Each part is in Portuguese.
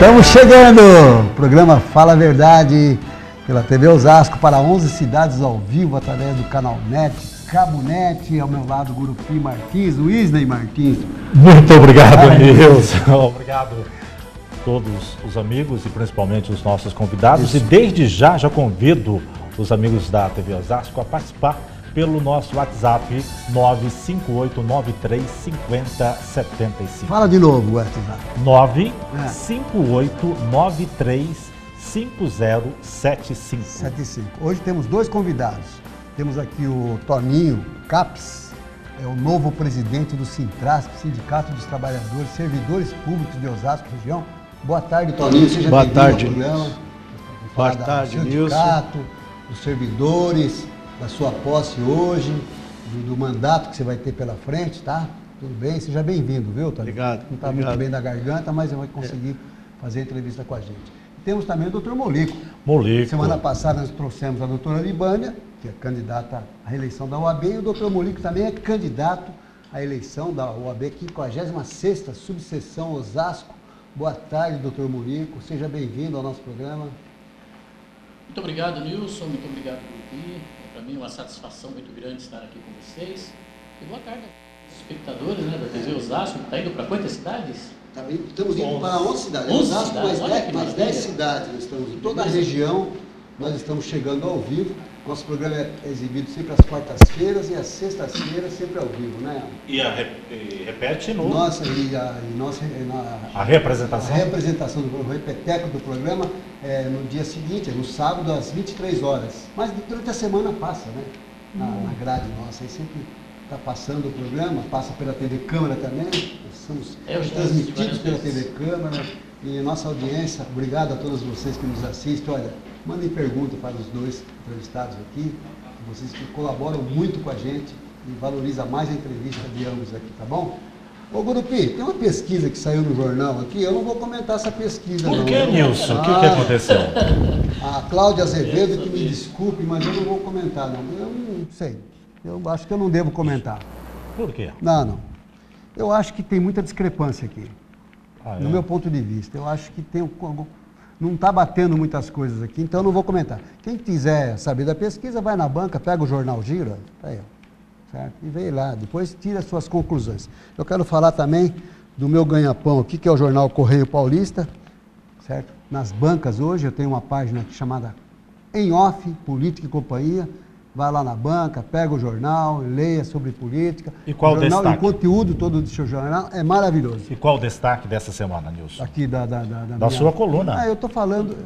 Estamos chegando, programa Fala a Verdade, pela TV Osasco, para 11 cidades ao vivo, através do canal NET, Cabo NET, ao meu lado, Gurupi Martins, o Isney Martins. Muito obrigado, Nilson. Obrigado a todos os amigos e principalmente os nossos convidados. Isso. E desde já convido os amigos da TV Osasco a participar pelo nosso WhatsApp 958935075. Fala de novo o WhatsApp. 958935075. Hoje temos dois convidados. Temos aqui o Toninho Capes, é o novo presidente do Sintrasp, Sindicato dos Trabalhadores Servidores Públicos de Osasco Região. Boa tarde, Toninho. Seja Boa tarde. Boa tarde, Nilson. Sindicato, dos servidores, da sua posse hoje, do mandato que você vai ter pela frente, tá? Tudo bem? Seja bem-vindo, viu, Toninho? Obrigado. Não está muito bem da garganta, mas vai conseguir fazer a entrevista com a gente. Temos também o doutor Molico. Semana passada nós trouxemos a doutora Libânia, que é candidata à reeleição da OAB, e o doutor Molico também é candidato à eleição da OAB, 56ª subseção Osasco. Boa tarde, doutor Molico. Seja bem-vindo ao nosso programa. Muito obrigado, Nilson. Muito obrigado, Gurupi. Para mim é uma satisfação muito grande estar aqui com vocês. E boa tarde aos espectadores, né, da TV Osasco. Está indo para quantas cidades? Estamos indo para 11 cidades. 11 Osasco, mais 10 cidades. Nós estamos em toda a região. Nós estamos chegando ao vivo. Nosso programa é exibido sempre às quartas-feiras e às sextas-feiras, sempre ao vivo, né? E repete no... A representação? A representação do repeteco do programa é no dia seguinte, é no sábado, às 23 horas. Mas durante a semana passa, né? Na grade nossa, aí sempre está passando o programa, passa pela TV Câmara também. Nós somos transmitidos pela TV Câmara. E nossa audiência, obrigado a todos vocês que nos assistem. Olha, mandem pergunta para os dois entrevistados aqui, vocês que colaboram muito com a gente e valorizam mais a entrevista de ambos aqui, tá bom? Ô Gurupi, tem uma pesquisa que saiu no jornal aqui, eu não vou comentar essa pesquisa. Por que, Nilson? O que aconteceu? A Cláudia Azevedo, que me desculpe, mas eu não vou comentar, não. Eu não sei, eu acho que eu não devo comentar. Por quê? Não. Eu acho que tem muita discrepância aqui. No meu ponto de vista, eu acho que não está batendo muitas coisas aqui, então eu não vou comentar. Quem quiser saber da pesquisa, vai na banca, pega o jornal Gira, tá aí, certo? E vem lá, depois tira as suas conclusões. Eu quero falar também do meu ganha-pão aqui, que é o jornal Correio Paulista, certo? Nas bancas hoje, eu tenho uma página aqui chamada Em Off, Política e Companhia. Vai lá na banca, pega o jornal, leia sobre política. E qual o destaque? O conteúdo todo do seu jornal é maravilhoso. E qual o destaque dessa semana, Nilson? Aqui da sua coluna. Eu estou falando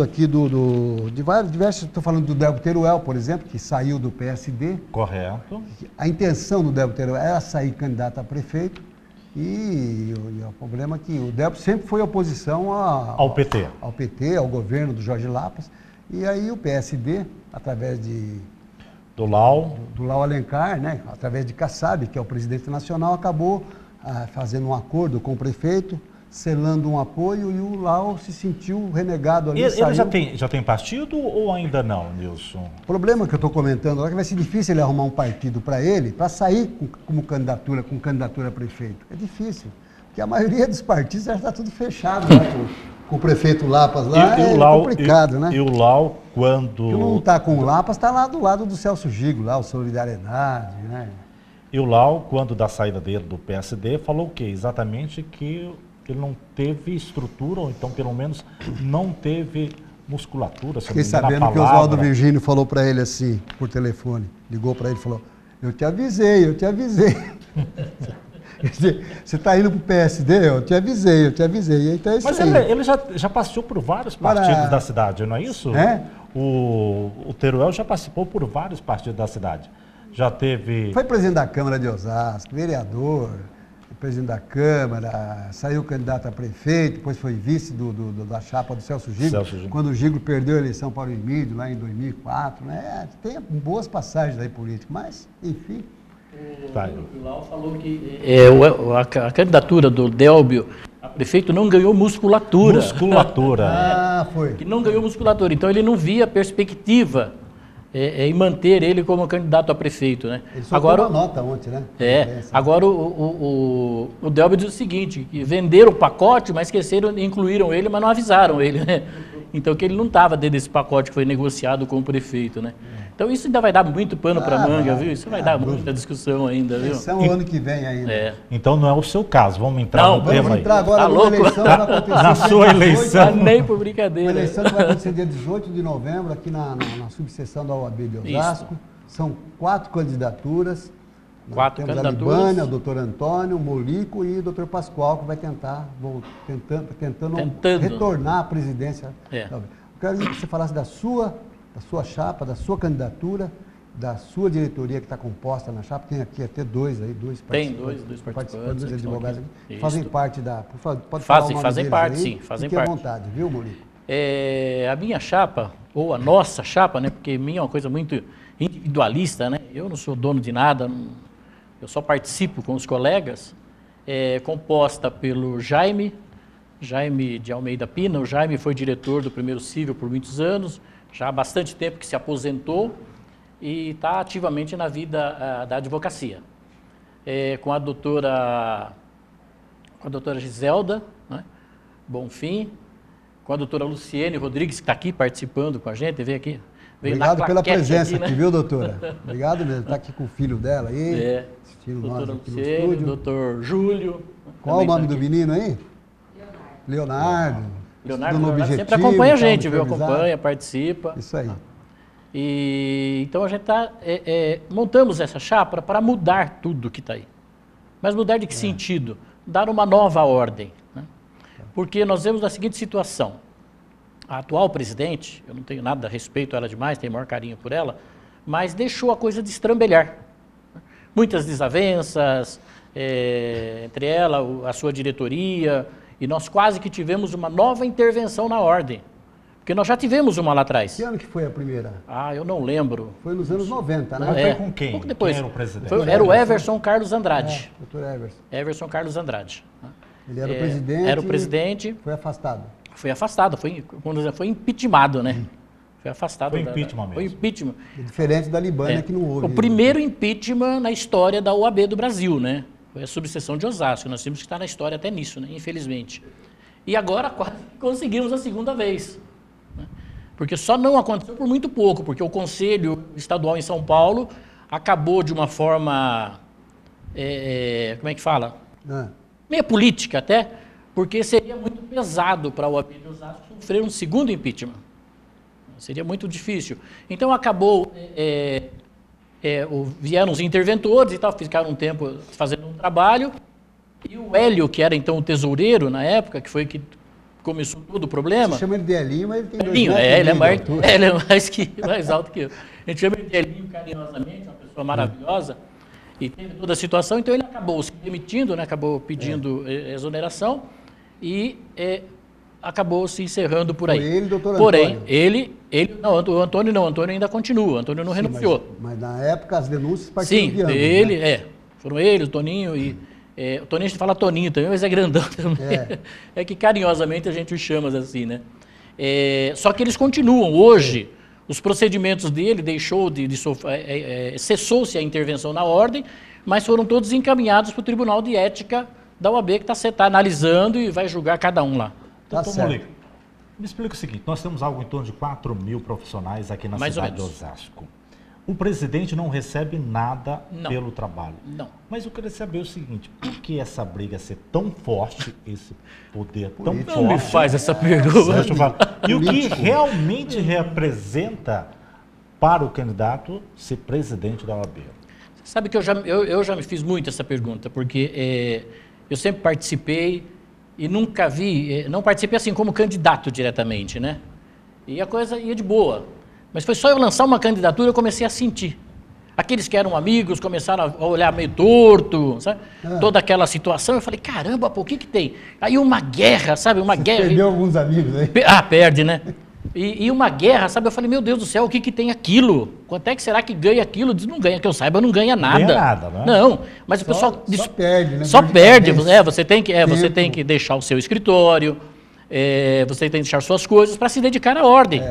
aqui de vários diversos. Estou falando do Delbo Teruel, por exemplo, que saiu do PSD. Correto. A intenção do Delbo Teruel era sair candidato a prefeito. E o problema é que o Delbo sempre foi oposição ao PT. Ao PT, ao governo do Jorge Lapas. E aí o PSD, através do Lau Alencar, né, através de Kassab, que é o presidente nacional, acabou fazendo um acordo com o prefeito, selando um apoio, e o Lau se sentiu renegado ali. Ele já tem partido ou ainda não, Nilson? O problema que eu estou comentando agora é que vai ser difícil ele arrumar um partido para ele, para sair com candidatura a prefeito. É difícil, porque a maioria dos partidos já está tudo fechado, né? Com o prefeito Lapas lá, complicado, né? E o Lau, quando... Que não está com o Lapas, está lá do lado do Celso Gigo, lá, o Solidariedade, né? E o Lau, quando da saída dele do PSD, falou o quê? Exatamente que ele não teve estrutura, ou então, pelo menos, não teve musculatura. Fiquei sabendo que o Oswaldo Virgínio falou para ele assim, por telefone, ligou para ele e falou, eu te avisei. Você está indo para o PSD, eu te avisei. Então é isso. Mas ele já passou por vários partidos da cidade, não é isso? É? O Teruel já participou por vários partidos da cidade. Já teve... Foi presidente da Câmara de Osasco, vereador, presidente da Câmara, saiu candidato a prefeito, depois foi vice da chapa do Celso Gigo, quando o Gigo perdeu a eleição para o Emílio, lá em 2004. Né? Tem boas passagens aí políticas, mas, enfim... O Lau falou que a candidatura do Delbio a prefeito não ganhou musculatura. Foi. Que não ganhou musculatura. Então ele não via perspectiva e manter ele como candidato a prefeito, né? Ele soltou uma nota ontem, né? Agora o Delby diz o seguinte, que venderam o pacote, mas esqueceram, incluíram ele, mas não avisaram ele, né? Então que ele não estava dentro desse pacote que foi negociado com o prefeito, né? Então isso ainda vai dar muito pano para manga, viu? Isso vai dar muita discussão ainda, viu? Isso é o ano que vem ainda. Então não é o seu caso, vamos entrar no tema aí. Vamos entrar agora Tá numa eleição que vai acontecer na sua eleição. Nem por brincadeira. Uma eleição que vai acontecer dia 18 de novembro, aqui na subseção da OAB de Osasco. São 4 candidaturas. Temos a Libânia, o doutor Antônio, o Molico e o doutor Pascoal, que vai tentando retornar à presidência. Eu quero que você falasse da sua chapa, da sua candidatura, da sua diretoria que está composta na chapa. Tem aqui até dois participantes. Tem dois participantes, dois advogados aqui. Fazem parte da... Pode fazem parte, aí, sim. Fazem fique parte. à vontade, viu, Molico? A minha chapa, ou a nossa chapa, né? Porque minha é uma coisa muito individualista, né? Eu não sou dono de nada, eu só participo com os colegas. É composta pelo Jaime de Almeida Pina. O Jaime foi diretor do Primeiro Cível por muitos anos, já há bastante tempo que se aposentou e está ativamente na vida da advocacia. Com a doutora Giselda, né, Bonfim, com a doutora Luciene Rodrigues, que está aqui participando com a gente, veio aqui. Obrigado pela presença aqui, né? Viu, doutora? Obrigado mesmo, está aqui com o filho dela aí, assistindo nós doutora aqui Luciene, no estúdio. doutor Júlio. Qual o nome do menino aí? Leonardo. Leonardo sempre acompanha a gente, viu? Acompanha, participa. Isso aí. Então a gente montamos essa chapa para mudar tudo que está aí. Mas mudar de que sentido? Dar uma nova ordem. Né? Porque nós vemos a seguinte situação. A atual presidente, eu não tenho nada a respeito a ela demais, tenho o maior carinho por ela, mas deixou a coisa destrambelhar. Muitas desavenças entre ela, a sua diretoria, e nós quase que tivemos uma nova intervenção na ordem. Porque nós já tivemos uma lá atrás. Que ano que foi a primeira? Eu não lembro. Foi nos anos 90, né? Mas foi com quem? Pouco depois. Quem era o presidente? Era o Everson Carlos Andrade. Doutor Everson. Everson Carlos Andrade. Ele era o presidente. Era o presidente. Foi afastado. Foi afastado, foi impeachmentado, né? Foi afastado. Foi impeachment mesmo. Foi impeachment. Diferente da Libânia, que não houve. O primeiro impeachment na história da OAB do Brasil, né? Foi a subseção de Osasco. Nós temos que estar na história até nisso, né? Infelizmente. E agora quase conseguimos a segunda vez. Né? Porque só não aconteceu por muito pouco, porque o Conselho Estadual em São Paulo acabou de uma forma, como é que fala? Meia política até, porque seria muito pesado para a OAB de Osasco sofrer um segundo impeachment. Seria muito difícil. Então acabou, vieram os interventores e tal, ficaram um tempo fazendo um trabalho, e o Hélio, que era então o tesoureiro na época, que foi que começou todo o problema... Você chama ele de Elinho, mas ele tem Elinho, ele é mais alto que eu. A gente chama ele de Elinho carinhosamente, uma pessoa maravilhosa, e teve toda a situação, então ele acabou se demitindo, né, acabou pedindo exoneração, e acabou se encerrando por aí. Foi ele, doutor Antônio? Porém, o Antônio ainda continua, o Antônio não renunciou. Mas na época as denúncias partiam de ambos, ele, foram ele, o Toninho e... o Toninho, a gente fala Toninho também, mas é grandão também. É que carinhosamente a gente os chama assim, né? Só que eles continuam. Hoje, os procedimentos dele cessou-se a intervenção na ordem, mas foram todos encaminhados para o Tribunal de Ética da OAB, que está analisando e vai julgar cada um lá. Doutor Molico, me explica o seguinte, nós temos algo em torno de 4.000 profissionais aqui na cidade de Osasco. O presidente não recebe nada pelo trabalho. Não. Mas eu queria saber o seguinte, por que essa briga ser tão forte, esse poder tão forte? Não me faz essa pergunta. E o que realmente representa para o candidato ser presidente da OAB? Você sabe que eu já me fiz muito essa pergunta, porque eu sempre participei e nunca não participei assim como candidato diretamente, né? E a coisa ia de boa. Mas foi só eu lançar uma candidatura, eu comecei a sentir. Aqueles que eram amigos começaram a olhar meio torto, sabe? Toda aquela situação, eu falei, caramba, pô, o que tem? Aí uma guerra, sabe? Uma guerra. Perdeu alguns amigos aí? Perde, né? E uma guerra, sabe? Eu falei, meu Deus do céu, o que tem aquilo? Quanto é que será que ganha aquilo? Diz, não ganha, que eu saiba, não ganha nada. Não ganha nada, né? Não, mas o pessoal... Só perde, né? Só perde. Você tem que deixar o seu escritório, você tem que deixar suas coisas para se dedicar à ordem.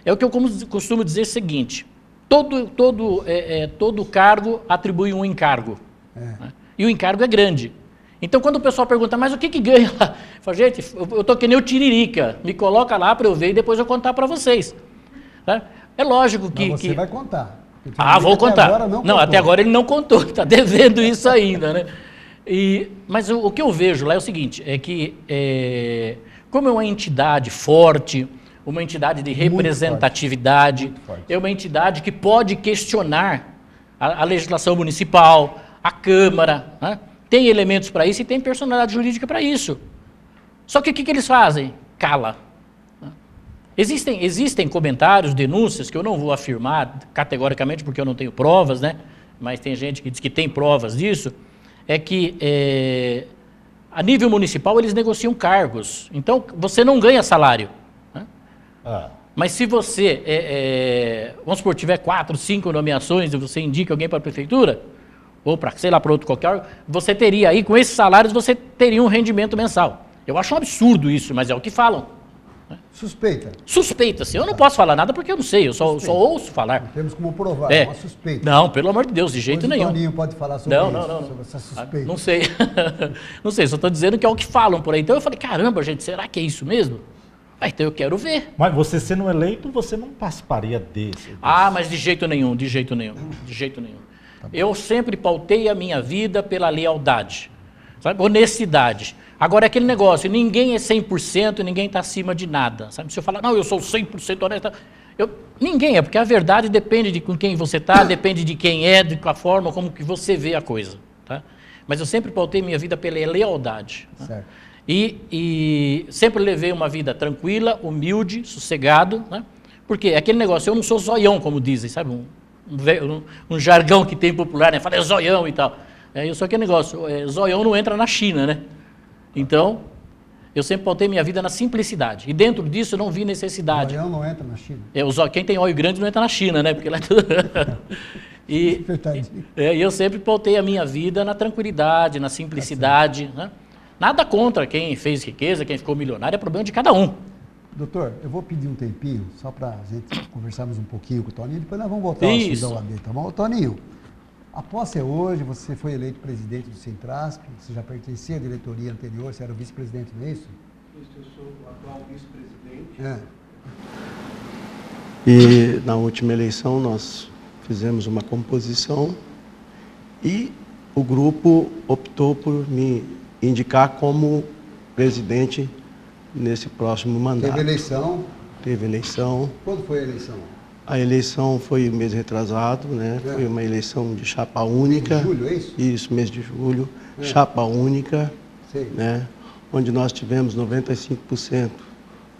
É o que eu costumo dizer o seguinte, todo cargo atribui um encargo. Né? E o encargo é grande. Então, quando o pessoal pergunta, mas o que ganha lá? Eu falo, gente, eu estou que nem o Tiririca, me coloca lá para eu ver e depois eu contar para vocês. Né? É lógico que... Mas você vai contar. Vou contar. Agora não, até agora ele não contou, está devendo isso ainda, né? Mas o que eu vejo lá é o seguinte, é que como é uma entidade forte, uma entidade de representatividade, é uma entidade que pode questionar a legislação municipal, a Câmara, né? Tem elementos para isso e tem personalidade jurídica para isso. Só que o que eles fazem? Cala. Existem comentários, denúncias, que eu não vou afirmar categoricamente porque eu não tenho provas, né? Mas tem gente que diz que tem provas disso, é que a nível municipal eles negociam cargos. Então, você não ganha salário. Né? Mas se você, vamos supor, tiver 4, 5 nomeações e você indica alguém para a prefeitura, ou para, sei lá, para outro qualquer órgão, você teria aí, com esses salários, você teria um rendimento mensal. Eu acho um absurdo isso, mas é o que falam. Suspeita. Suspeita-se. Eu não posso falar nada porque eu não sei, eu só ouço falar. Não temos como provar, é uma suspeita. Não, pelo amor de Deus, de jeito nenhum. O Toninho pode falar sobre sobre essa suspeita. Não sei. Não sei, só estou dizendo que é o que falam por aí. Então eu falei, caramba, gente, será que é isso mesmo? Então eu quero ver. Mas você sendo eleito, você não participaria desse? Mas de jeito nenhum, de jeito nenhum, de jeito nenhum. Eu sempre pautei a minha vida pela lealdade, sabe? Honestidade. Agora é aquele negócio, ninguém é 100% e ninguém está acima de nada. Sabe? Se eu falar, não, eu sou 100% honesto, ninguém é, porque a verdade depende de com quem você está, depende de quem é, de qual forma, como que você vê a coisa. Tá? Mas eu sempre pautei minha vida pela lealdade. Tá? E sempre levei uma vida tranquila, humilde, sossegado, né? Porque é aquele negócio, eu não sou zoião, como dizem, sabe? Um jargão que tem popular, né? Fala, é zoião e tal. Eu sou aquele negócio, zoião não entra na China, né? Então, eu sempre pautei minha vida na simplicidade. E dentro disso eu não vi necessidade. O zoião não entra na China? Quem tem olho grande não entra na China, né? Porque lá é tudo... E eu sempre pautei a minha vida na tranquilidade, na simplicidade, né? Nada contra quem fez riqueza, quem ficou milionário, é problema de cada um. Doutor, eu vou pedir um tempinho, só para a gente conversarmos um pouquinho com o Toninho, depois nós vamos voltar ao assunto da OAB, tá bom? Toninho, a posse é hoje, você foi eleito presidente do Centrasp, você já pertencia à diretoria anterior, você era o vice-presidente, não é isso? Eu sou o atual vice-presidente. E na última eleição nós fizemos uma composição e o grupo optou por me indicar como presidente nesse próximo mandato. Teve eleição? Teve eleição. Quando foi a eleição? A eleição foi mês retrasado, né? Foi uma eleição de chapa única. Mês de julho, é isso? Isso, mês de julho. Chapa única, né? Onde nós tivemos 95%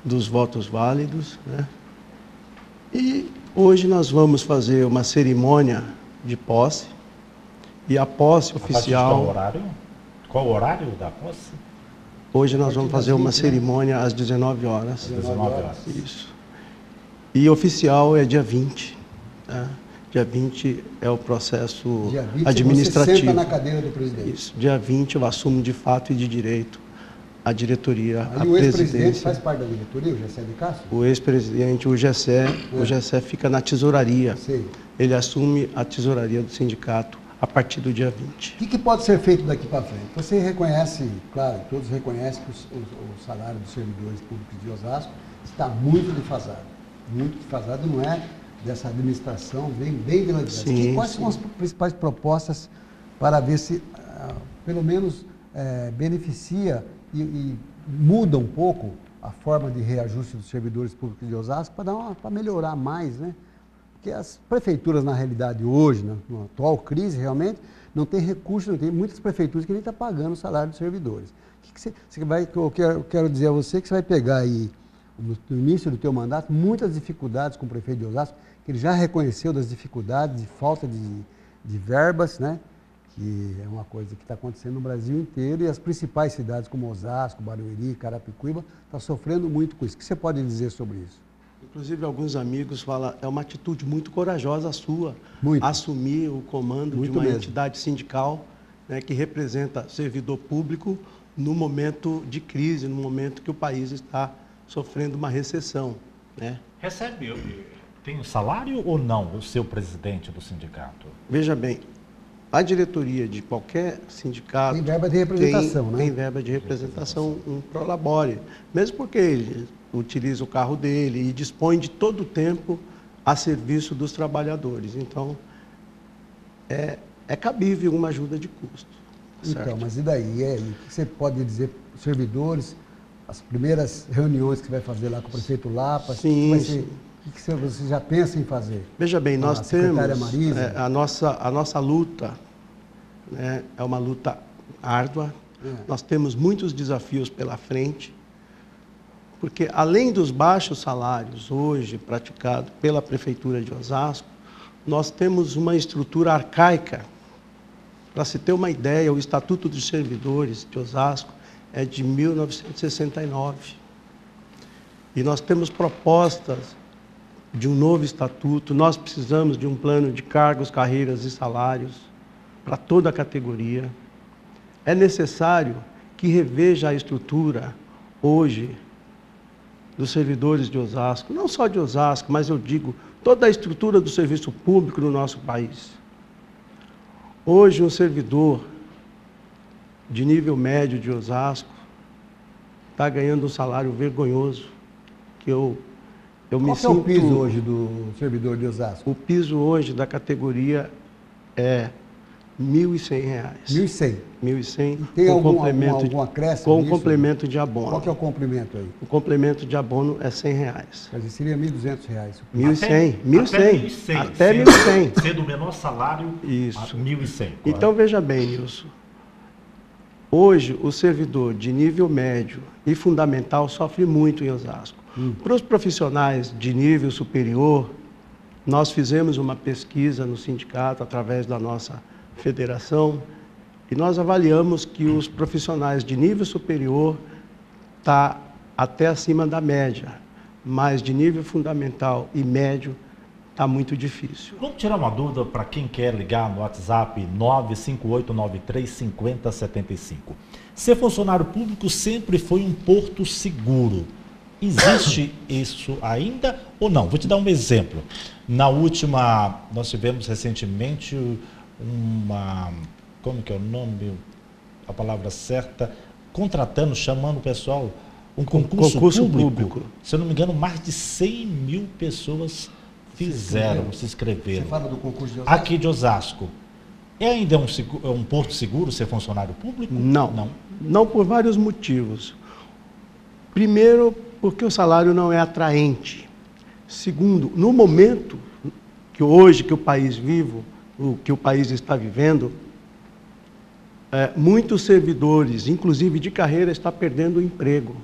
dos votos válidos, né? E hoje nós vamos fazer uma cerimônia de posse. E a posse oficial... Qual o horário da posse? Hoje nós vamos fazer uma cerimônia às 19 horas. 19 horas. Isso. E oficial é dia 20. Tá? Dia 20 é o processo dia 20 administrativo. Você senta na cadeira do presidente. Isso. Dia 20 eu assumo de fato e de direito a diretoria, a presidência. E o ex-presidente faz parte da diretoria, o Gessé de Castro? O ex-presidente, o Gessé fica na tesouraria. Sei. Ele assume a tesouraria do sindicato a partir do dia 20. O que pode ser feito daqui para frente? Você reconhece, claro, todos reconhecem que o salário dos servidores públicos de Osasco está muito defasado. Muito defasado, não é dessa administração, vem bem dilatado. Quais são as principais propostas para ver se, pelo menos, beneficia e muda um pouco a forma de reajuste dos servidores públicos de Osasco para melhorar mais, né? Porque as prefeituras, na realidade, hoje, na atual crise, realmente, não tem recurso, não tem muitas prefeituras que nem estão pagando o salário dos servidores. Eu quero dizer a você que você vai pegar aí, no início do teu mandato, muitas dificuldades com o prefeito de Osasco, que ele já reconheceu das dificuldades de falta de verbas, né? Que é uma coisa que está acontecendo no Brasil inteiro, e as principais cidades como Osasco, Barueri, Carapicuíba, estão sofrendo muito com isso. O que você pode dizer sobre isso? Inclusive, alguns amigos falam, é uma atitude muito corajosa sua, assumir o comando de uma entidade sindical, né, que representa servidor público no momento de crise, no momento que o país está sofrendo uma recessão, né? Recebe tem salário ou não, o seu presidente do sindicato? Veja bem, a diretoria de qualquer sindicato... Tem verba de representação, né? Tem verba de representação, um prolabore. Mesmo porque ele utiliza o carro dele e dispõe de todo o tempo a serviço dos trabalhadores. Então, é cabível uma ajuda de custo. Certo? Então, mas e daí? O que você pode dizer para os servidores, as primeiras reuniões que vai fazer lá com o prefeito Lapa? Sim, o que você já pensa em fazer? Veja bem, nós temos Marisa. a nossa luta, né, é uma luta árdua. Nós temos muitos desafios pela frente, porque além dos baixos salários hoje praticados pela Prefeitura de Osasco, nós temos uma estrutura arcaica. Para se ter uma ideia, o Estatuto dos Servidores de Osasco é de 1969. E nós temos propostas de um novo estatuto, nós precisamos de um plano de cargos, carreiras e salários para toda a categoria. É necessário que reveja a estrutura hoje dos servidores de Osasco, não só de Osasco, mas eu digo toda a estrutura do serviço público no nosso país. Hoje, um servidor de nível médio de Osasco está ganhando um salário vergonhoso, que eu me sinto... Qual é o piso hoje do servidor de Osasco? O piso hoje da categoria é R$ 1.100. 1.100. 1.100. Tem algum acréscimo com complemento de abono. Qual que é o complemento aí? O complemento de abono é R$ 100. Quer dizer, seria R$ 1.200. 1.100. Até 1.100. Sendo o menor salário, isso. 1.100. Então, veja bem, Nilson. Hoje, o servidor de nível médio e fundamental sofre muito em Osasco. Para os profissionais de nível superior, nós fizemos uma pesquisa no sindicato, através da nossa federação, e nós avaliamos que os profissionais de nível superior estão até acima da média, mas de nível fundamental e médio está muito difícil. Vamos tirar uma dúvida para quem quer ligar no WhatsApp 958935075. Ser funcionário público sempre foi um porto seguro. Existe isso ainda ou não? Vou te dar um exemplo. Na última, nós tivemos recentemente como que é o nome, a palavra certa, contratando, chamando o pessoal, um concurso público. Se eu não me engano, mais de 100 mil pessoas se inscreveram. Você fala do concurso de Osasco? Aqui de Osasco. Ainda é um porto seguro ser funcionário público? Não. Não por vários motivos. Primeiro, porque o salário não é atraente. Segundo, no momento que hoje que o país vive, o que o país está vivendo, muitos servidores, inclusive de carreira, estão perdendo o emprego.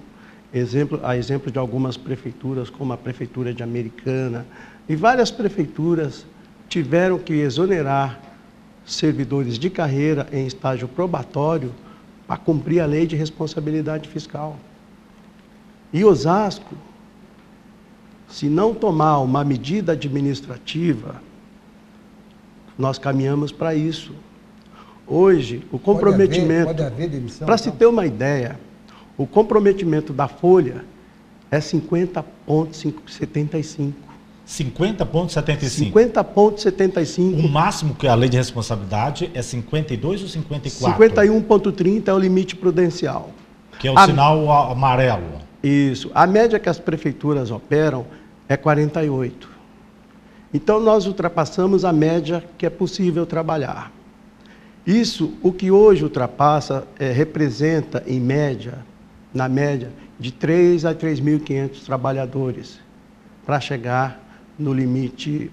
A exemplo de algumas prefeituras, como a Prefeitura de Americana, e várias prefeituras tiveram que exonerar servidores de carreira em estágio probatório para cumprir a lei de responsabilidade fiscal. E Osasco, se não tomar uma medida administrativa, nós caminhamos para isso. Hoje, o comprometimento... Pode haver demissão? Para se ter uma ideia, o comprometimento da folha é 50,75. 50,75? 50,75. O máximo que a lei de responsabilidade é 52 ou 54? 51,30 é o limite prudencial. Que é o sinal amarelo. Isso. A média que as prefeituras operam é 48. Então, nós ultrapassamos a média que é possível trabalhar. Isso, o que hoje ultrapassa, representa, em média, na média, de 3 a 3.500 trabalhadores para chegar no limite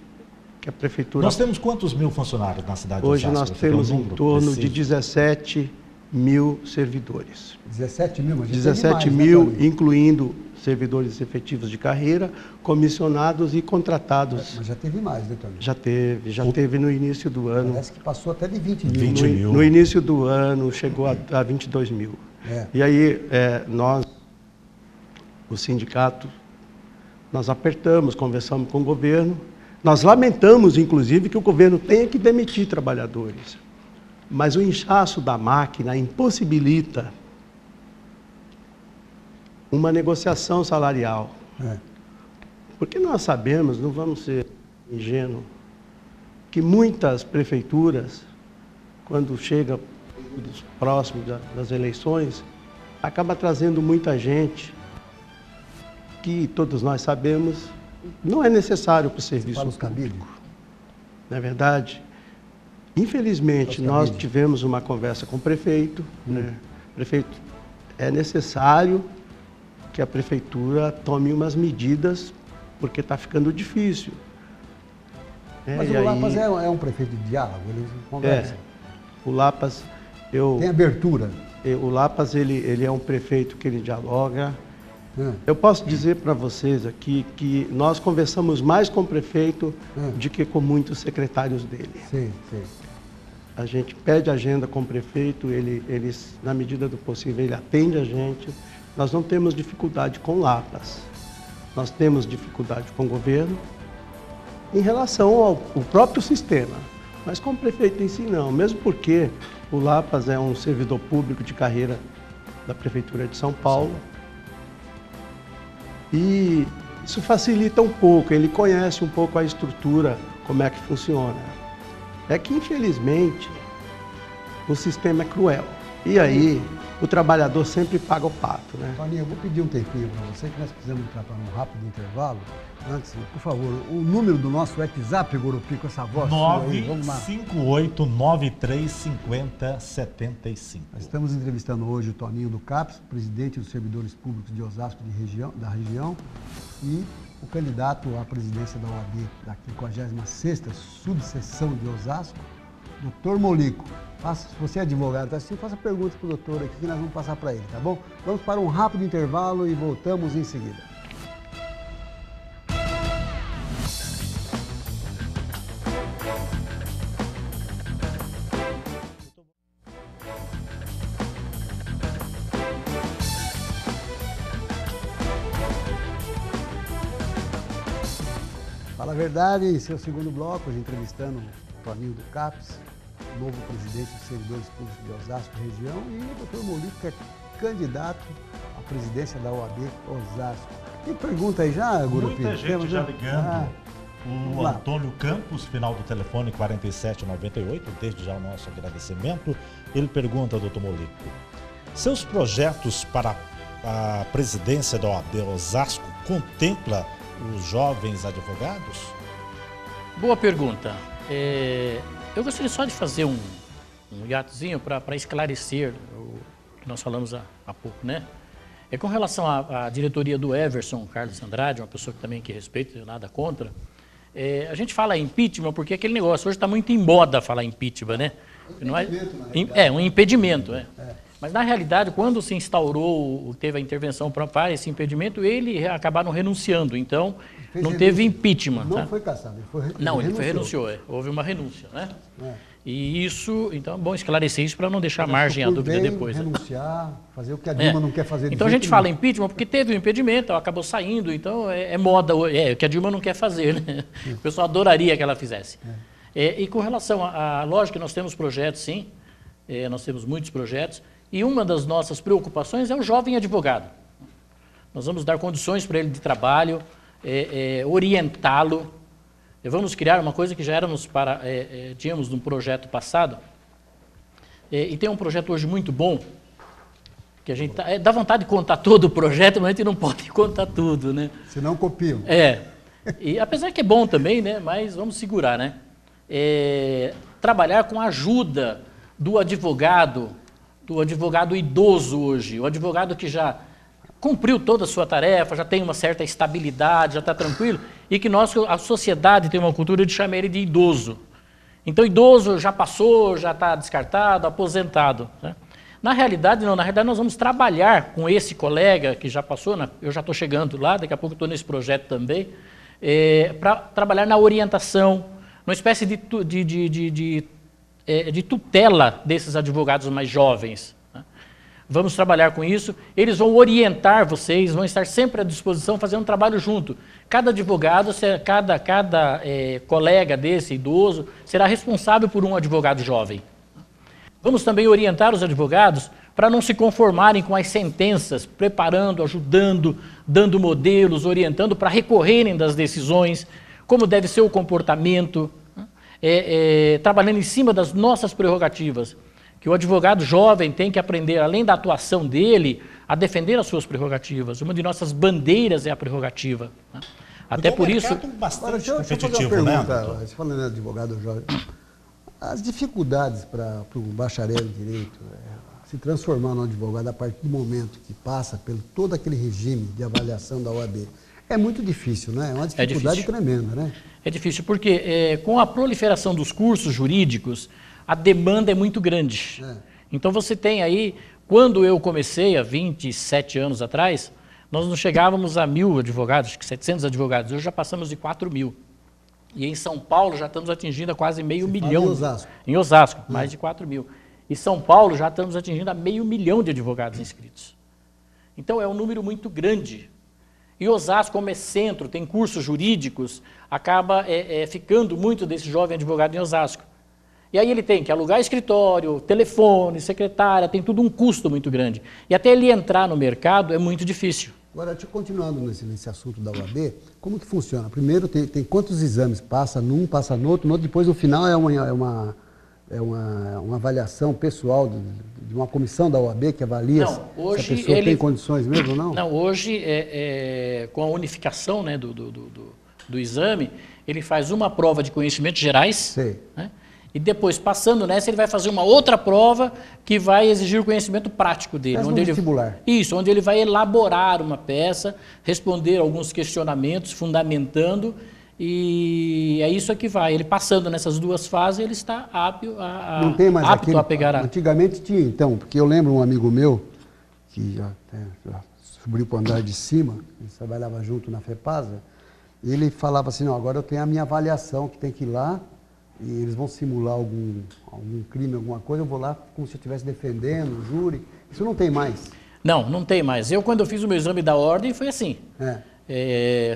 que a prefeitura... Nós temos quantos mil funcionários na cidade de Osasco? Hoje nós temos em torno de 17 mil servidores. 17 mil? Mas 17 mil, incluindo servidores efetivos de carreira, comissionados e contratados. Mas já teve mais, né, Tony? Já teve no início do ano. Parece que passou até de 20 mil. 20 mil. No início do ano chegou a 22 mil. E aí nós, o sindicato, nós apertamos, conversamos com o governo, nós lamentamos, inclusive, que o governo tenha que demitir trabalhadores. Mas o inchaço da máquina impossibilita uma negociação salarial. Porque nós sabemos, não vamos ser ingênuos, que muitas prefeituras, quando chega períodos próximos das eleições, acaba trazendo muita gente que todos nós sabemos não é necessário para o serviço público. Não é verdade? Infelizmente, nós tivemos uma conversa com o prefeito. Né? Prefeito, é necessário que a prefeitura tome umas medidas, porque está ficando difícil. Mas o Lapas é um prefeito de diálogo, eles conversam. O Lapas... Tem abertura. O Lapas, ele é um prefeito que ele dialoga. Eu posso dizer para vocês aqui que nós conversamos mais com o prefeito do que com muitos secretários dele. Sim, sim. A gente pede agenda com o prefeito, ele, na medida do possível, ele atende a gente. Nós não temos dificuldade com o Lapas. Nós temos dificuldade com o governo em relação ao próprio sistema. Mas com o prefeito em si, não. Mesmo porque o Lapas é um servidor público de carreira da Prefeitura de São Paulo. E isso facilita um pouco, ele conhece um pouco a estrutura, como é que funciona. É que, infelizmente, o sistema é cruel. E aí, o trabalhador sempre paga o pato, né? Toninho, eu vou pedir um tempinho para você, que nós precisamos entrar para um rápido intervalo. Antes, por favor, o número do nosso WhatsApp, Gurupi, com essa voz 958-9350-75. Nós estamos entrevistando hoje o Toninho do CAPES, presidente dos servidores públicos de Osasco da região, e o candidato à presidência da OAB, da 56ª subseção de Osasco, Dr. Molico. Se você é advogado, tá assim, faça perguntas para o doutor aqui que nós vamos passar para ele, tá bom? Vamos para um rápido intervalo e voltamos em seguida. Fala a verdade, em seu segundo bloco, hoje entrevistando o Toninho do CAPES, novo presidente dos servidores públicos de Osasco região, e o Dr. Molico, que é candidato à presidência da OAB Osasco. Tem pergunta aí já, Gurupi? Muita gente já ligando. O Antônio Campos, final do telefone 4798, desde já o nosso agradecimento. Ele pergunta, doutor Molico, seus projetos para a presidência da OAB Osasco contempla os jovens advogados? Boa pergunta. Eu gostaria só de fazer um hiatozinho para esclarecer o que nós falamos há pouco, né? Com relação à diretoria do Everson Carlos Andrade, uma pessoa que também que respeito, nada contra, a gente fala impeachment porque aquele negócio hoje está muito em moda falar impeachment, né? Não é um impedimento, Mas na realidade, quando se instaurou, teve a intervenção para esse impedimento, ele acabaram renunciando, então não teve impeachment. Não foi cassado, ele foi renunciou. Não, ele renunciou, houve uma renúncia, né? E isso, então é bom esclarecer isso para não deixar margem à dúvida depois. Renunciar, fazer o que a Dilma não quer fazer. Então a gente fala impeachment porque teve o impedimento, ela acabou saindo, então é moda, o que a Dilma não quer fazer, né? O pessoal adoraria que ela fizesse. E com relação à lógica, nós temos projetos, sim, nós temos muitos projetos, e uma das nossas preocupações é o jovem advogado. Nós vamos dar condições para ele de trabalho, orientá-lo. Vamos criar uma coisa que já tínhamos num projeto passado, e tem um projeto hoje muito bom, que a gente dá vontade de contar todo o projeto, mas a gente não pode contar tudo, né? Senão copiam. E apesar que é bom também, né? Mas vamos segurar, né? Trabalhar com a ajuda do advogado idoso hoje, o advogado que já cumpriu toda a sua tarefa, já tem uma certa estabilidade, já está tranquilo, e que a sociedade tem uma cultura de chamar ele de idoso. Então, idoso já passou, já está descartado, aposentado, né? Na realidade, não. Na realidade, nós vamos trabalhar com esse colega que já passou, eu já estou chegando lá, daqui a pouco estou nesse projeto também, para trabalhar na orientação, numa espécie de tutela desses advogados mais jovens. Né? Vamos trabalhar com isso, eles vão orientar vocês, vão estar sempre à disposição, fazendo um trabalho junto. Cada advogado, cada colega desse idoso será responsável por um advogado jovem. Vamos também orientar os advogados, para não se conformarem com as sentenças, preparando, ajudando, dando modelos, orientando para recorrerem das decisões, como deve ser o comportamento, trabalhando em cima das nossas prerrogativas, que o advogado jovem tem que aprender, além da atuação dele, a defender as suas prerrogativas. Uma de nossas bandeiras é a prerrogativa, né? Até por isso... bastante Agora, deixa eu fazer uma competitivo, pergunta, você falando em advogado jovem, as dificuldades para o bacharel em direito se transformar num advogado a partir do momento que passa pelo todo aquele regime de avaliação da OAB, é muito difícil, né? É uma dificuldade tremenda, né? É difícil, porque com a proliferação dos cursos jurídicos, a demanda é muito grande. Então você tem aí, quando eu comecei, há 27 anos atrás, nós não chegávamos a 1.000 advogados, acho que 700 advogados, hoje já passamos de 4.000. E em São Paulo já estamos atingindo a quase meio milhão. Em Osasco? Em Osasco, mais de 4.000. E São Paulo já estamos atingindo a 500 mil de advogados inscritos. Então é um número muito grande. E Osasco, como é centro, tem cursos jurídicos, acaba ficando muito desse jovem advogado em Osasco. E aí ele tem que alugar escritório, telefone, secretária, tem tudo um custo muito grande. E até ele entrar no mercado é muito difícil. Agora, continuando nesse assunto da OAB, como que funciona? Primeiro, tem quantos exames? Passa num, passa no outro, depois no final é uma avaliação pessoal de uma comissão da OAB que avalia se a pessoa tem condições mesmo ou não? Não, hoje, com a unificação, né, do exame, ele faz uma prova de conhecimentos gerais, né, e depois, passando nessa, ele vai fazer uma outra prova que vai exigir o conhecimento prático dele. Onde vestibular. Isso, onde ele vai elaborar uma peça, responder alguns questionamentos, fundamentando, e é isso que vai. Ele passando nessas duas fases, ele está apto a pegar a... Antigamente tinha, então, porque eu lembro um amigo meu, que já subiu para o andar de cima, ele trabalhava junto na FEPASA, e ele falava assim, não, agora eu tenho a minha avaliação, que tem que ir lá, e eles vão simular algum crime, alguma coisa, eu vou lá como se eu estivesse defendendo o júri. Isso não tem mais? Não tem mais. Quando eu fiz o meu exame da ordem, foi assim.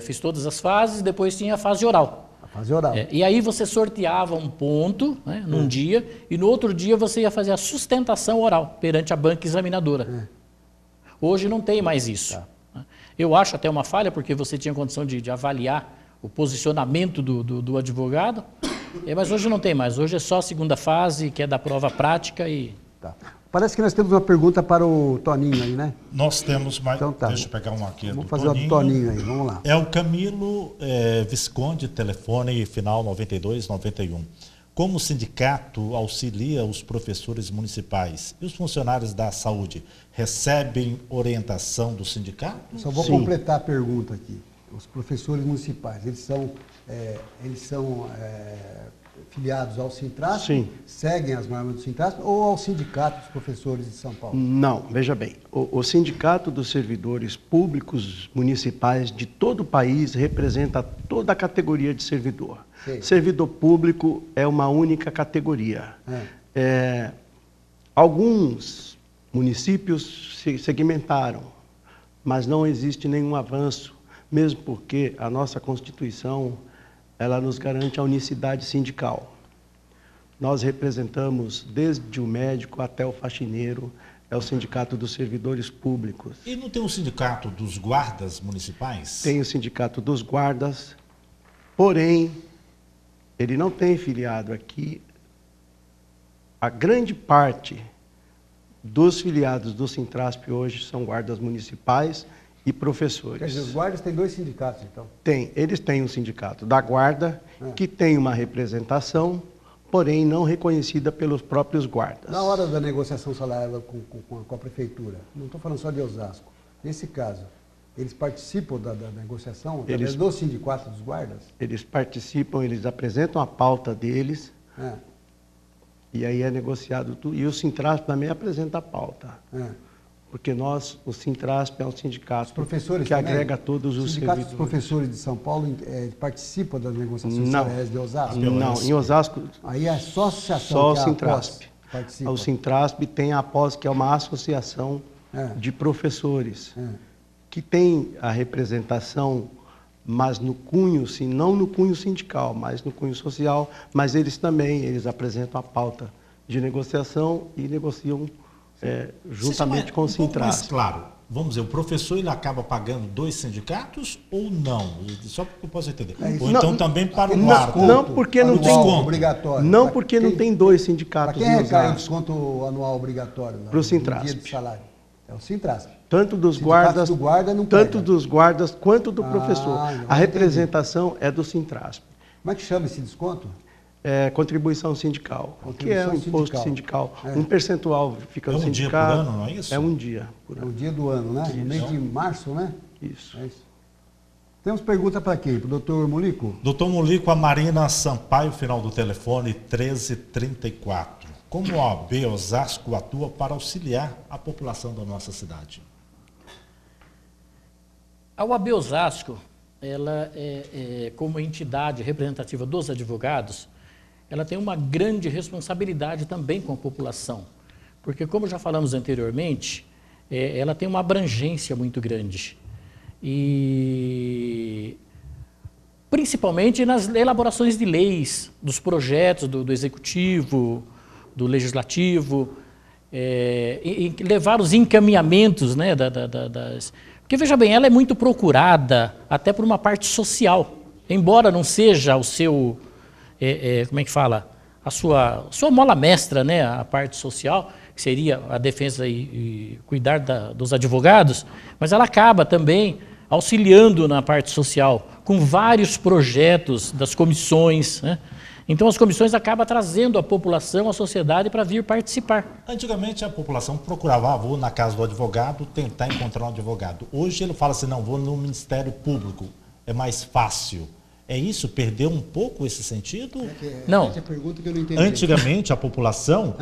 Fiz todas as fases, depois tinha a fase oral. A fase oral. E aí você sorteava um ponto, né, num dia, e no outro dia você ia fazer a sustentação oral perante a banca examinadora. Hoje não tem mais isso. Tá. Eu acho até uma falha, porque você tinha condição de avaliar o posicionamento do advogado, mas hoje não tem mais. Hoje é só a segunda fase, que é da prova prática e... Tá. Parece que nós temos uma pergunta para o Toninho aí, né? Nós temos mais... Então tá. Deixa eu pegar uma aqui. Vamos fazer a do Toninho aí, vamos lá. É o Camilo Visconde, telefone final 9291. Como o sindicato auxilia os professores municipais e os funcionários da saúde, recebem orientação do sindicato? Só vou completar a pergunta aqui. Os professores municipais, eles são filiados ao Sintrasp? Sim. Seguem as normas do Sintrasp ou ao Sindicato dos Professores de São Paulo? Não, veja bem, o Sindicato dos Servidores Públicos Municipais de todo o país representa toda a categoria de servidor. Sim. Servidor público é uma única categoria. Alguns municípios se segmentaram, mas não existe nenhum avanço, mesmo porque a nossa Constituição ela nos garante a unicidade sindical. Nós representamos desde o médico até o faxineiro, é o Sindicato dos Servidores Públicos. E não tem um sindicato dos guardas municipais? Tem o Sindicato dos Guardas, porém, ele não tem filiado aqui. A grande parte dos filiados do Sintrasp hoje são guardas municipais e professores. Quer dizer, os guardas têm dois sindicatos, então? Eles têm um sindicato da guarda, que tem uma representação, porém não reconhecida pelos próprios guardas. Na hora da negociação salarial com a prefeitura, não estou falando só de Osasco, nesse caso, eles participam da negociação através do sindicato dos guardas? Eles participam, eles apresentam a pauta deles, e aí é negociado tudo, e o Sintrasp também apresenta a pauta. Porque o Sintrasp é um sindicato que agrega todos os servidores. O Sindicato dos Professores de São Paulo participa das negociações salariais de Osasco? Não, em Osasco... Aí é só a associação, só o Sintrasp. O Sintrasp tem a APOS, que é uma associação de professores, que tem a representação, mas no cunho, não no cunho sindical, mas no cunho social, mas eles apresentam a pauta de negociação e negociam juntamente com o Sintrasp. Mas, claro, vamos dizer, o professor ele acaba pagando 2 sindicatos ou não? Só porque eu posso entender. Ou não, então também para o não, quarto. não, porque não tem obrigatório. Não, porque não tem 2 sindicatos. Para quem recai o desconto anual obrigatório? Para o Sintrasp. Dia de salário. É o Sintrasp. Tanto dos guardas, tanto dos guardas quanto do professor. A representação é do Sintrasp. Como é que chama esse desconto? Contribuição sindical, que é o imposto sindical. Um percentual fica no sindicato. É um dia por ano, não é isso? É um dia por ano. É o dia do ano, né? No mês de março, né? Isso. É isso. Temos pergunta para quem? Para o doutor Molico? Doutor Molico, a Marina Sampaio, final do telefone 1334. Como a OAB Osasco atua para auxiliar a população da nossa cidade? A OAB Osasco, ela como entidade representativa dos advogados, ela tem uma grande responsabilidade também com a população. Porque, como já falamos anteriormente, ela tem uma abrangência muito grande. E principalmente nas elaborações de leis, dos projetos do executivo, do legislativo, e levar os encaminhamentos, né, das... Porque, veja bem, ela é muito procurada até por uma parte social, embora não seja o seu, como é que fala, a sua mola mestra, né, a parte social, que seria a defesa e cuidar dos advogados, mas ela acaba também auxiliando na parte social, com vários projetos das comissões, né? Então as comissões acabam trazendo a população, a sociedade para vir participar. Antigamente a população procurava, vou na casa do advogado, tentar encontrar um advogado. Hoje ele fala assim, não, vou no Ministério Público, é mais fácil. É isso? Perdeu um pouco esse sentido? Não. Essa é a pergunta que eu não entendi. Antigamente a população,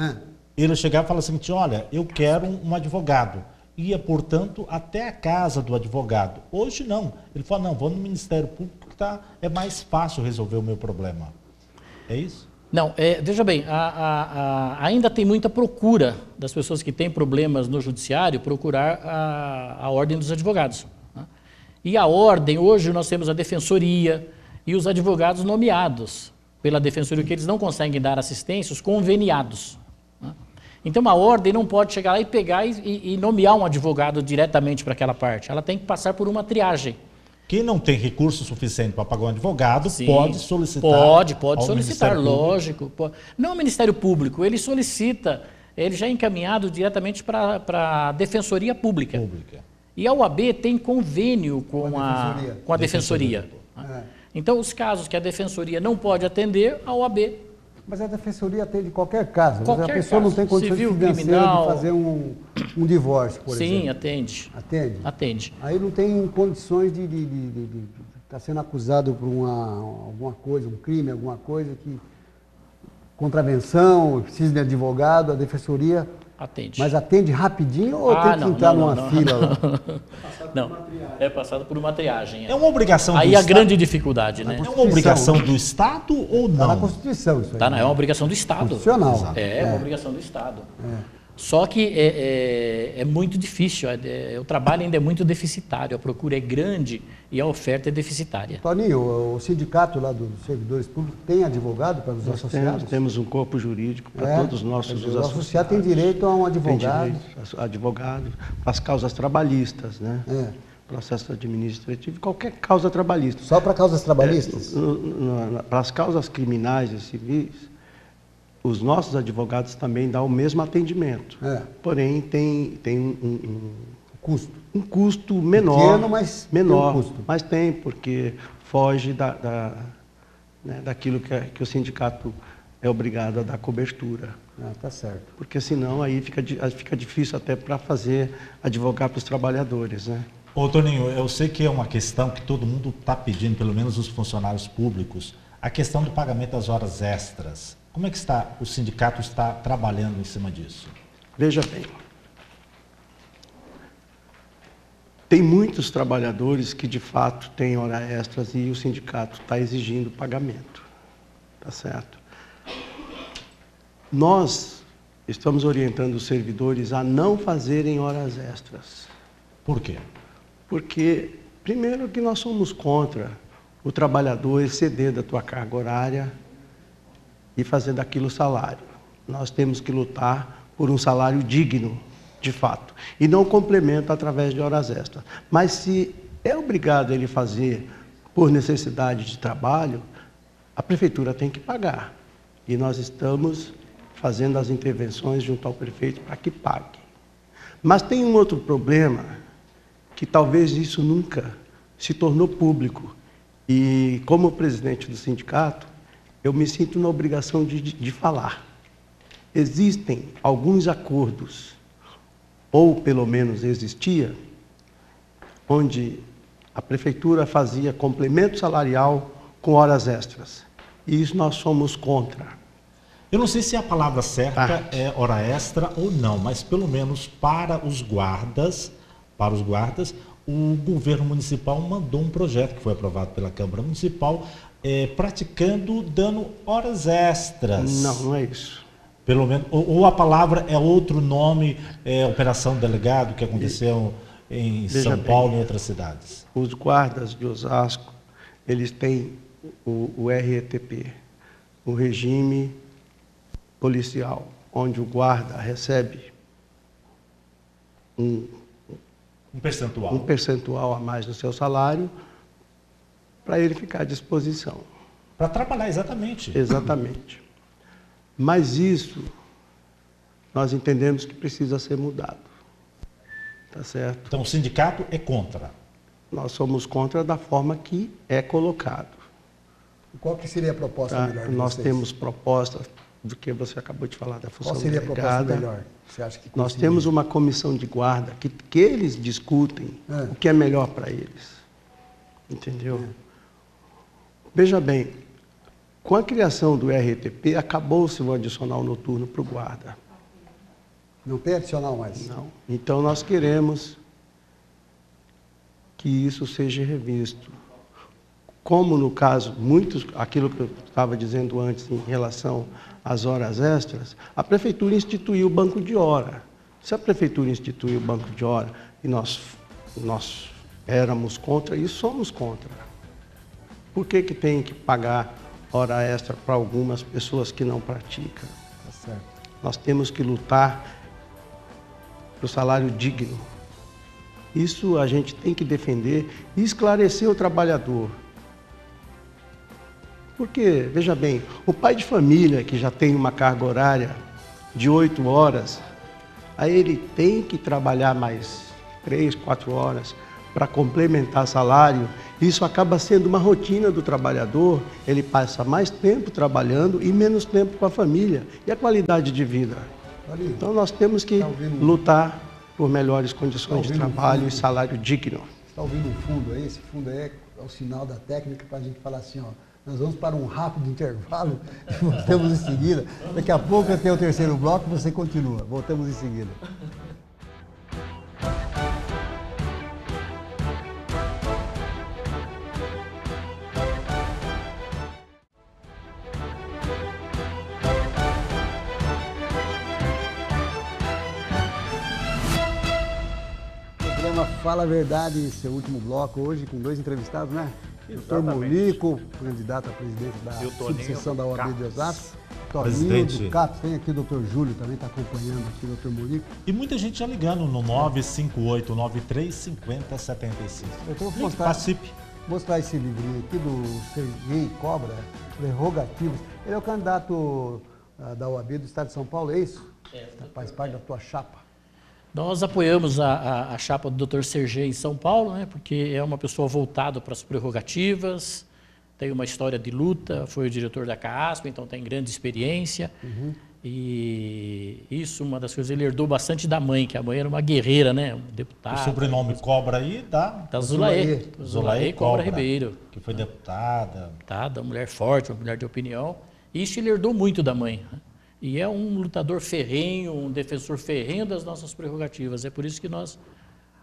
ele chegava e falava assim, olha, eu quero um advogado. Ia, portanto, até a casa do advogado. Hoje não. Ele fala, não, vou no Ministério Público que é mais fácil resolver o meu problema. É isso? Não, veja bem, ainda tem muita procura das pessoas que têm problemas no judiciário procurar a ordem dos advogados. Né? E a ordem, hoje nós temos a defensoria e os advogados nomeados pela defensoria, que eles não conseguem dar assistência, os conveniados. Né? Então a ordem não pode chegar lá e pegar e nomear um advogado diretamente para aquela parte. Ela tem que passar por uma triagem. Quem não tem recurso suficiente para pagar um advogado, sim, pode solicitar. Pode solicitar, lógico. Pode. Não o Ministério Público, ele solicita, ele já é encaminhado diretamente para a Defensoria Pública. E a OAB tem convênio com a Defensoria. Então, os casos que a Defensoria não pode atender, a OAB. Mas a Defensoria atende qualquer caso. Qualquer a pessoa caso. não tem condições Civil, financeiras criminal. de fazer um divórcio, por exemplo. Sim, atende. Atende? Atende. Aí não tem condições de estar sendo acusado por alguma coisa, um crime, alguma coisa que... Contravenção, precisa de advogado, a Defensoria... Atende. Mas atende rapidinho ou tem que entrar numa fila lá? Não, é passado por uma triagem. É uma obrigação aí do a Estado? grande dificuldade, né? É uma obrigação do Estado ou não? Está na Constituição isso aí. É uma obrigação do Estado. Constitucional. É uma obrigação do Estado. Só que é muito difícil, o trabalho ainda é muito deficitário, a procura é grande e a oferta é deficitária. Toninho, o sindicato lá dos servidores públicos tem advogado para os associados? Temos um corpo jurídico para todos os nossos associados. O associado tem direito a um advogado. Tem direito a advogado, para as causas trabalhistas, né? Processo administrativo, qualquer causa trabalhista. Só para causas trabalhistas? Para as causas criminais e civis, os nossos advogados também dão o mesmo atendimento. Porém, tem um custo. Um custo menor. Pequeno, mas menor, tem um custo. Mas tem, porque foge daquilo que o sindicato é obrigado a dar cobertura. Tá certo. Porque senão aí fica difícil até para advogar para os trabalhadores, né? Ô Toninho, eu sei que é uma questão que todo mundo está pedindo, pelo menos os funcionários públicos, a questão do pagamento das horas extras. Como é que o sindicato está trabalhando em cima disso? Veja bem, tem muitos trabalhadores que de fato têm hora extras e o sindicato está exigindo pagamento, tá certo? Nós estamos orientando os servidores a não fazerem horas extras. Por quê? Porque, primeiro, que nós somos contra o trabalhador exceder da tua carga horária e fazer daquilo salário. Nós temos que lutar por um salário digno de fato, e não complementa através de horas extras. Mas se é obrigado ele fazer por necessidade de trabalho, a prefeitura tem que pagar. E nós estamos fazendo as intervenções junto ao prefeito para que pague. Mas tem um outro problema, que talvez isso nunca se tornou público. E como presidente do sindicato, eu me sinto na obrigação de falar. Existem alguns acordos, ou pelo menos existia, onde a prefeitura fazia complemento salarial com horas extras. E isso nós somos contra. Eu não sei se a palavra certa é hora extra ou não, mas pelo menos para os guardas, o governo municipal mandou um projeto que foi aprovado pela Câmara Municipal, dando horas extras. Não, não é isso. Pelo menos, ou a palavra é outro nome, Operação Delegado, que aconteceu em São Paulo e em outras cidades. Os guardas de Osasco, eles têm o RETP, o regime policial, onde o guarda recebe um percentual a mais no seu salário para ele ficar à disposição. Para trabalhar, exatamente. Exatamente. Mas isso, nós entendemos que precisa ser mudado. Tá certo? Então, o sindicato é contra? Nós somos contra da forma que é colocado. Qual que seria a proposta melhor de Nós vocês? temos propostas do que você acabou de falar da função Qual seria delegada. a proposta melhor? Você acha que nós temos uma comissão de guarda que eles discutem o que é melhor para eles. Entendeu? Veja bem, com a criação do RTP, acabou-se o adicional noturno para o guarda. Não tem adicional mais? Não. Então, nós queremos que isso seja revisto. Como, no caso, aquilo que eu estava dizendo antes em relação às horas extras, a prefeitura instituiu o banco de hora. Se a prefeitura instituiu o banco de hora e nós éramos contra isso, somos contra. Por que tem que pagar hora extra para algumas pessoas que não praticam? Tá certo. Nós temos que lutar pelo salário digno. Isso a gente tem que defender e esclarecer o trabalhador. Porque, veja bem, o pai de família que já tem uma carga horária de 8 horas, aí ele tem que trabalhar mais 3, 4 horas para complementar salário. Isso acaba sendo uma rotina do trabalhador, ele passa mais tempo trabalhando e menos tempo com a família. E a qualidade de vida? Então nós temos que lutar por melhores condições de trabalho e salário digno. Você está ouvindo um fundo aí? Esse fundo aí é o sinal da técnica para a gente falar assim, ó, nós vamos para um rápido intervalo e voltamos em seguida. Daqui a pouco até o terceiro bloco você continua. Voltamos em seguida. Fala a Verdade, seu último bloco hoje, com 2 entrevistados, né? Doutor Molico, candidato à presidência da subseção da OAB de Osasco. Toninho do CAPS, tem aqui o doutor Júlio, também está acompanhando aqui o doutor Molico. E muita gente já ligando no 958-93-5075. Eu vou mostrar esse livrinho aqui do Sergei Cobra, Prerrogativas. Ele é o candidato da OAB do Estado de São Paulo, é isso? Faz parte da tua chapa. Nós apoiamos a chapa do Dr. Sergei em São Paulo, né, porque é uma pessoa voltada para as prerrogativas, tem uma história de luta, foi o diretor da CAASP, então tem grande experiência. E isso, uma das coisas, ele herdou bastante da mãe, que a mãe era uma guerreira, né, um deputado. O sobrenome Cobra aí da Zulaê Cobra Ribeiro. Que foi deputada. Uma mulher forte, uma mulher de opinião. Isso ele herdou muito da mãe, né? E é um lutador ferrenho, um defensor ferrenho das nossas prerrogativas. É por isso que nós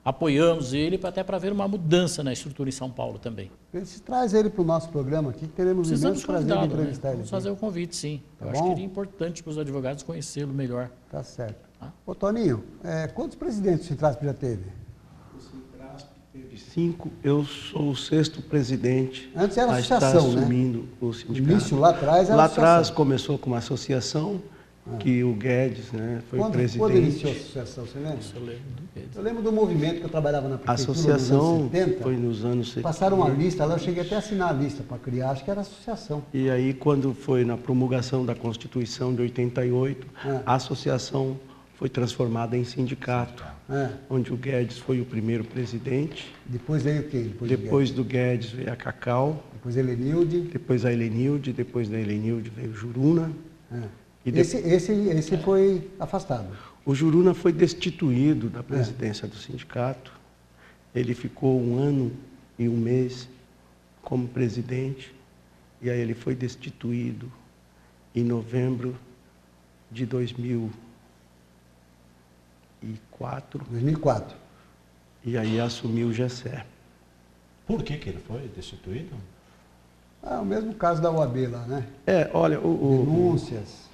apoiamos ele, até para ver uma mudança na estrutura em São Paulo também. Se traz ele para o nosso programa aqui, que teremos imenso prazer de entrevistar ele. Vamos fazer o convite, sim. Eu acho que seria importante para os advogados conhecê-lo melhor. Tá certo. Ô Toninho, quantos presidentes o Sintrasp já teve? O Sintrasp teve 5, eu sou o 6º presidente. Antes era associação, assumindo o sindicato. Início lá atrás era lá associação. atrás começou com uma associação que o Guedes, né, foi presidente. Quando iniciou a associação, você lembra? Eu lembro do movimento que eu trabalhava na prefeitura A associação nos anos 70. foi nos anos 70. Passaram uma lista lá, eu cheguei até a assinar a lista para criar, acho que era associação. E aí, quando foi na promulgação da Constituição de 88, a associação foi transformada em sindicato, onde o Guedes foi o primeiro presidente. Depois veio quem? Depois do Guedes veio a Cacau. Depois a Helenilde. Depois a Helenilde. Depois da Helenilde veio o Juruna. E esse foi afastado. O Juruna foi destituído da presidência do sindicato. Ele ficou 1 ano e 1 mês como presidente. E aí ele foi destituído em novembro de 2004. E aí assumiu o Gessé. Por que ele foi destituído? O mesmo caso da UAB lá, né? Olha, denúncias.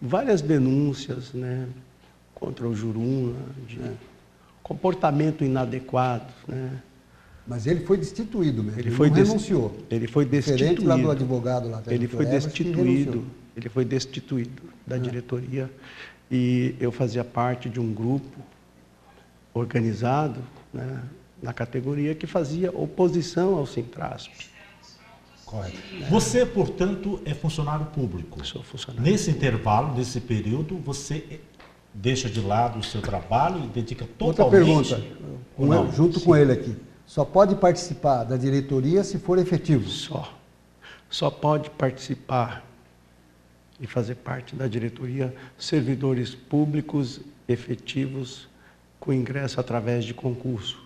Várias denúncias, né, contra o Juruna, de comportamento inadequado, né? Mas ele foi destituído mesmo, ele não renunciou. Ele foi destituído. Diferente lá do advogado lá. Ele foi destituído da diretoria. E eu fazia parte de um grupo organizado, né, na categoria que fazia oposição ao Sintrasp. Correto. Você, portanto, é funcionário público. Sou funcionário. Nesse intervalo, nesse período, você deixa de lado o seu trabalho e dedica totalmente... Outra pergunta, junto com ele aqui. Só pode participar da diretoria se for efetivo? Só pode participar e fazer parte da diretoria servidores públicos efetivos com ingresso através de concurso.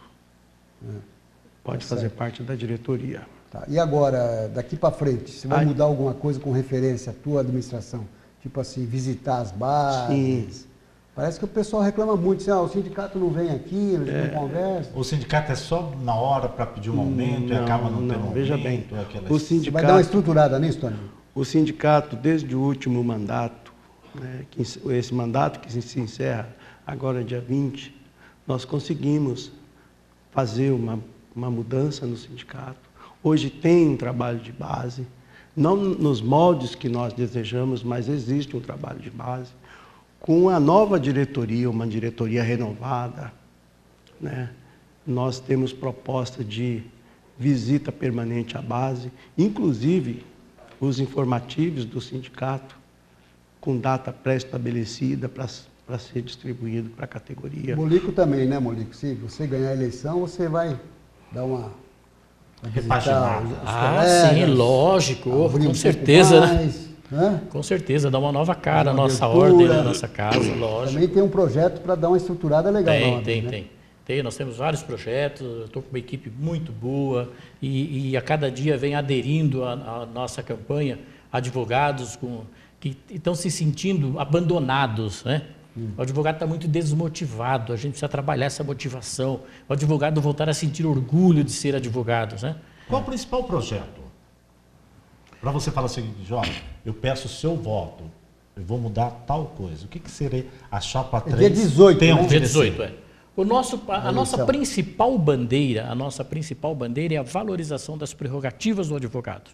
Pode fazer parte da diretoria. Tá. E agora, daqui para frente, você vai mudar alguma coisa com referência à tua administração? Tipo assim, visitar as bases? Sim. Parece que o pessoal reclama muito, assim, o sindicato não vem aqui, eles não conversam. O sindicato é só na hora para pedir um aumento e acaba não tendo aumento? Veja bem, o sindicato... Você vai dar uma estruturada nisso, Tony? O sindicato, desde o último mandato, né, esse mandato que se encerra agora dia 20, nós conseguimos fazer uma mudança no sindicato. Hoje tem um trabalho de base, não nos moldes que nós desejamos, mas existe um trabalho de base. Com a nova diretoria, uma diretoria renovada, né, nós temos proposta de visita permanente à base, inclusive os informativos do sindicato, com data pré-estabelecida para ser distribuído para a categoria. Molico também, né, Molico? Se você ganhar a eleição, você vai dar uma... repaginar. Sim, lógico, com certeza, né? Com certeza, dá uma nova cara à nossa ordem, à nossa casa, lógico. Também tem um projeto para dar uma estruturada legal. Tem. Nós temos vários projetos, eu estou com uma equipe muito boa e a cada dia vem aderindo à nossa campanha advogados que estão se sentindo abandonados, né? O advogado está muito desmotivado, a gente precisa trabalhar essa motivação, o advogado voltar a sentir orgulho de ser advogado, né? Qual o principal projeto? Para você falar o seguinte, Jorge, eu peço o seu voto, eu vou mudar tal coisa. O que seria a chapa 3? Dia 18, né? Dia 18, a nossa principal bandeira é a valorização das prerrogativas do advogado.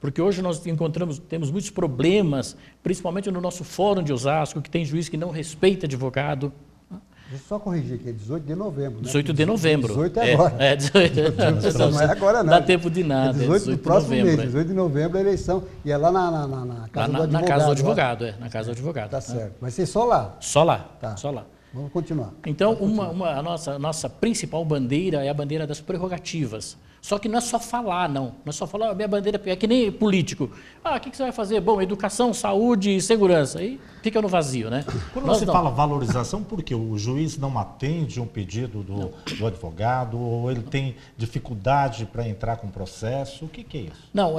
Porque hoje nós temos muitos problemas, principalmente no nosso fórum de Osasco, que tem juiz que não respeita advogado. Deixa eu só corrigir aqui, é 18 de novembro. Né? 18 de novembro. 18 é agora. 18. Não é agora, não. Dá tempo de nada. 18 do próximo mês, 18 de novembro é a eleição. E é lá na casa do advogado. Na casa do advogado, na casa do advogado. Tá certo. Vai ser só lá? Só lá, tá. Só lá. Vamos continuar. Então, a nossa principal bandeira é a bandeira das prerrogativas. Só que não é só falar, não. Não é só falar, minha bandeira é que nem político. O que você vai fazer? Bom, educação, saúde e segurança. Aí fica no vazio, né? Quando você fala valorização, por quê? O juiz não atende um pedido do advogado ou ele tem dificuldade para entrar com o processo? O que é isso? Não,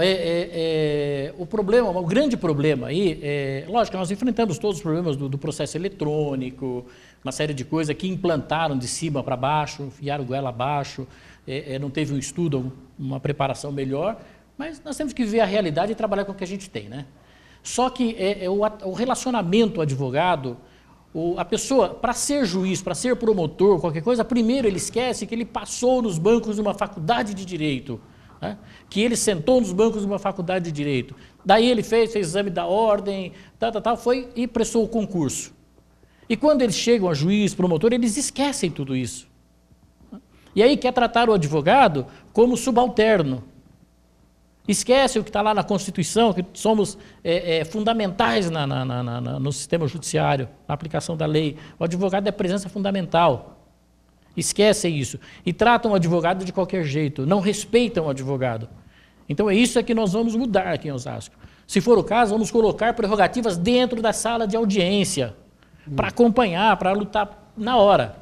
o grande problema aí, lógico, nós enfrentamos todos os problemas do processo eletrônico, uma série de coisas que implantaram de cima para baixo, enfiaram goela abaixo, não teve um estudo, uma preparação melhor, mas nós temos que ver a realidade e trabalhar com o que a gente tem, né? Só que o relacionamento advogado, a pessoa, para ser juiz, para ser promotor, qualquer coisa, primeiro ele esquece que ele passou nos bancos de uma faculdade de direito. né? Que ele sentou nos bancos de uma faculdade de Direito. Daí ele fez exame da ordem, foi e prestou o concurso. E quando eles chegam a juiz, promotor, eles esquecem tudo isso. E aí quer tratar o advogado como subalterno. Esquece o que está lá na Constituição, que somos fundamentais no sistema judiciário, na aplicação da lei. O advogado é presença fundamental. Esquecem isso. E tratam o advogado de qualquer jeito, não respeitam o advogado. Então é isso que nós vamos mudar aqui em Osasco. Se for o caso, vamos colocar prerrogativas dentro da sala de audiência, para acompanhar, para lutar na hora.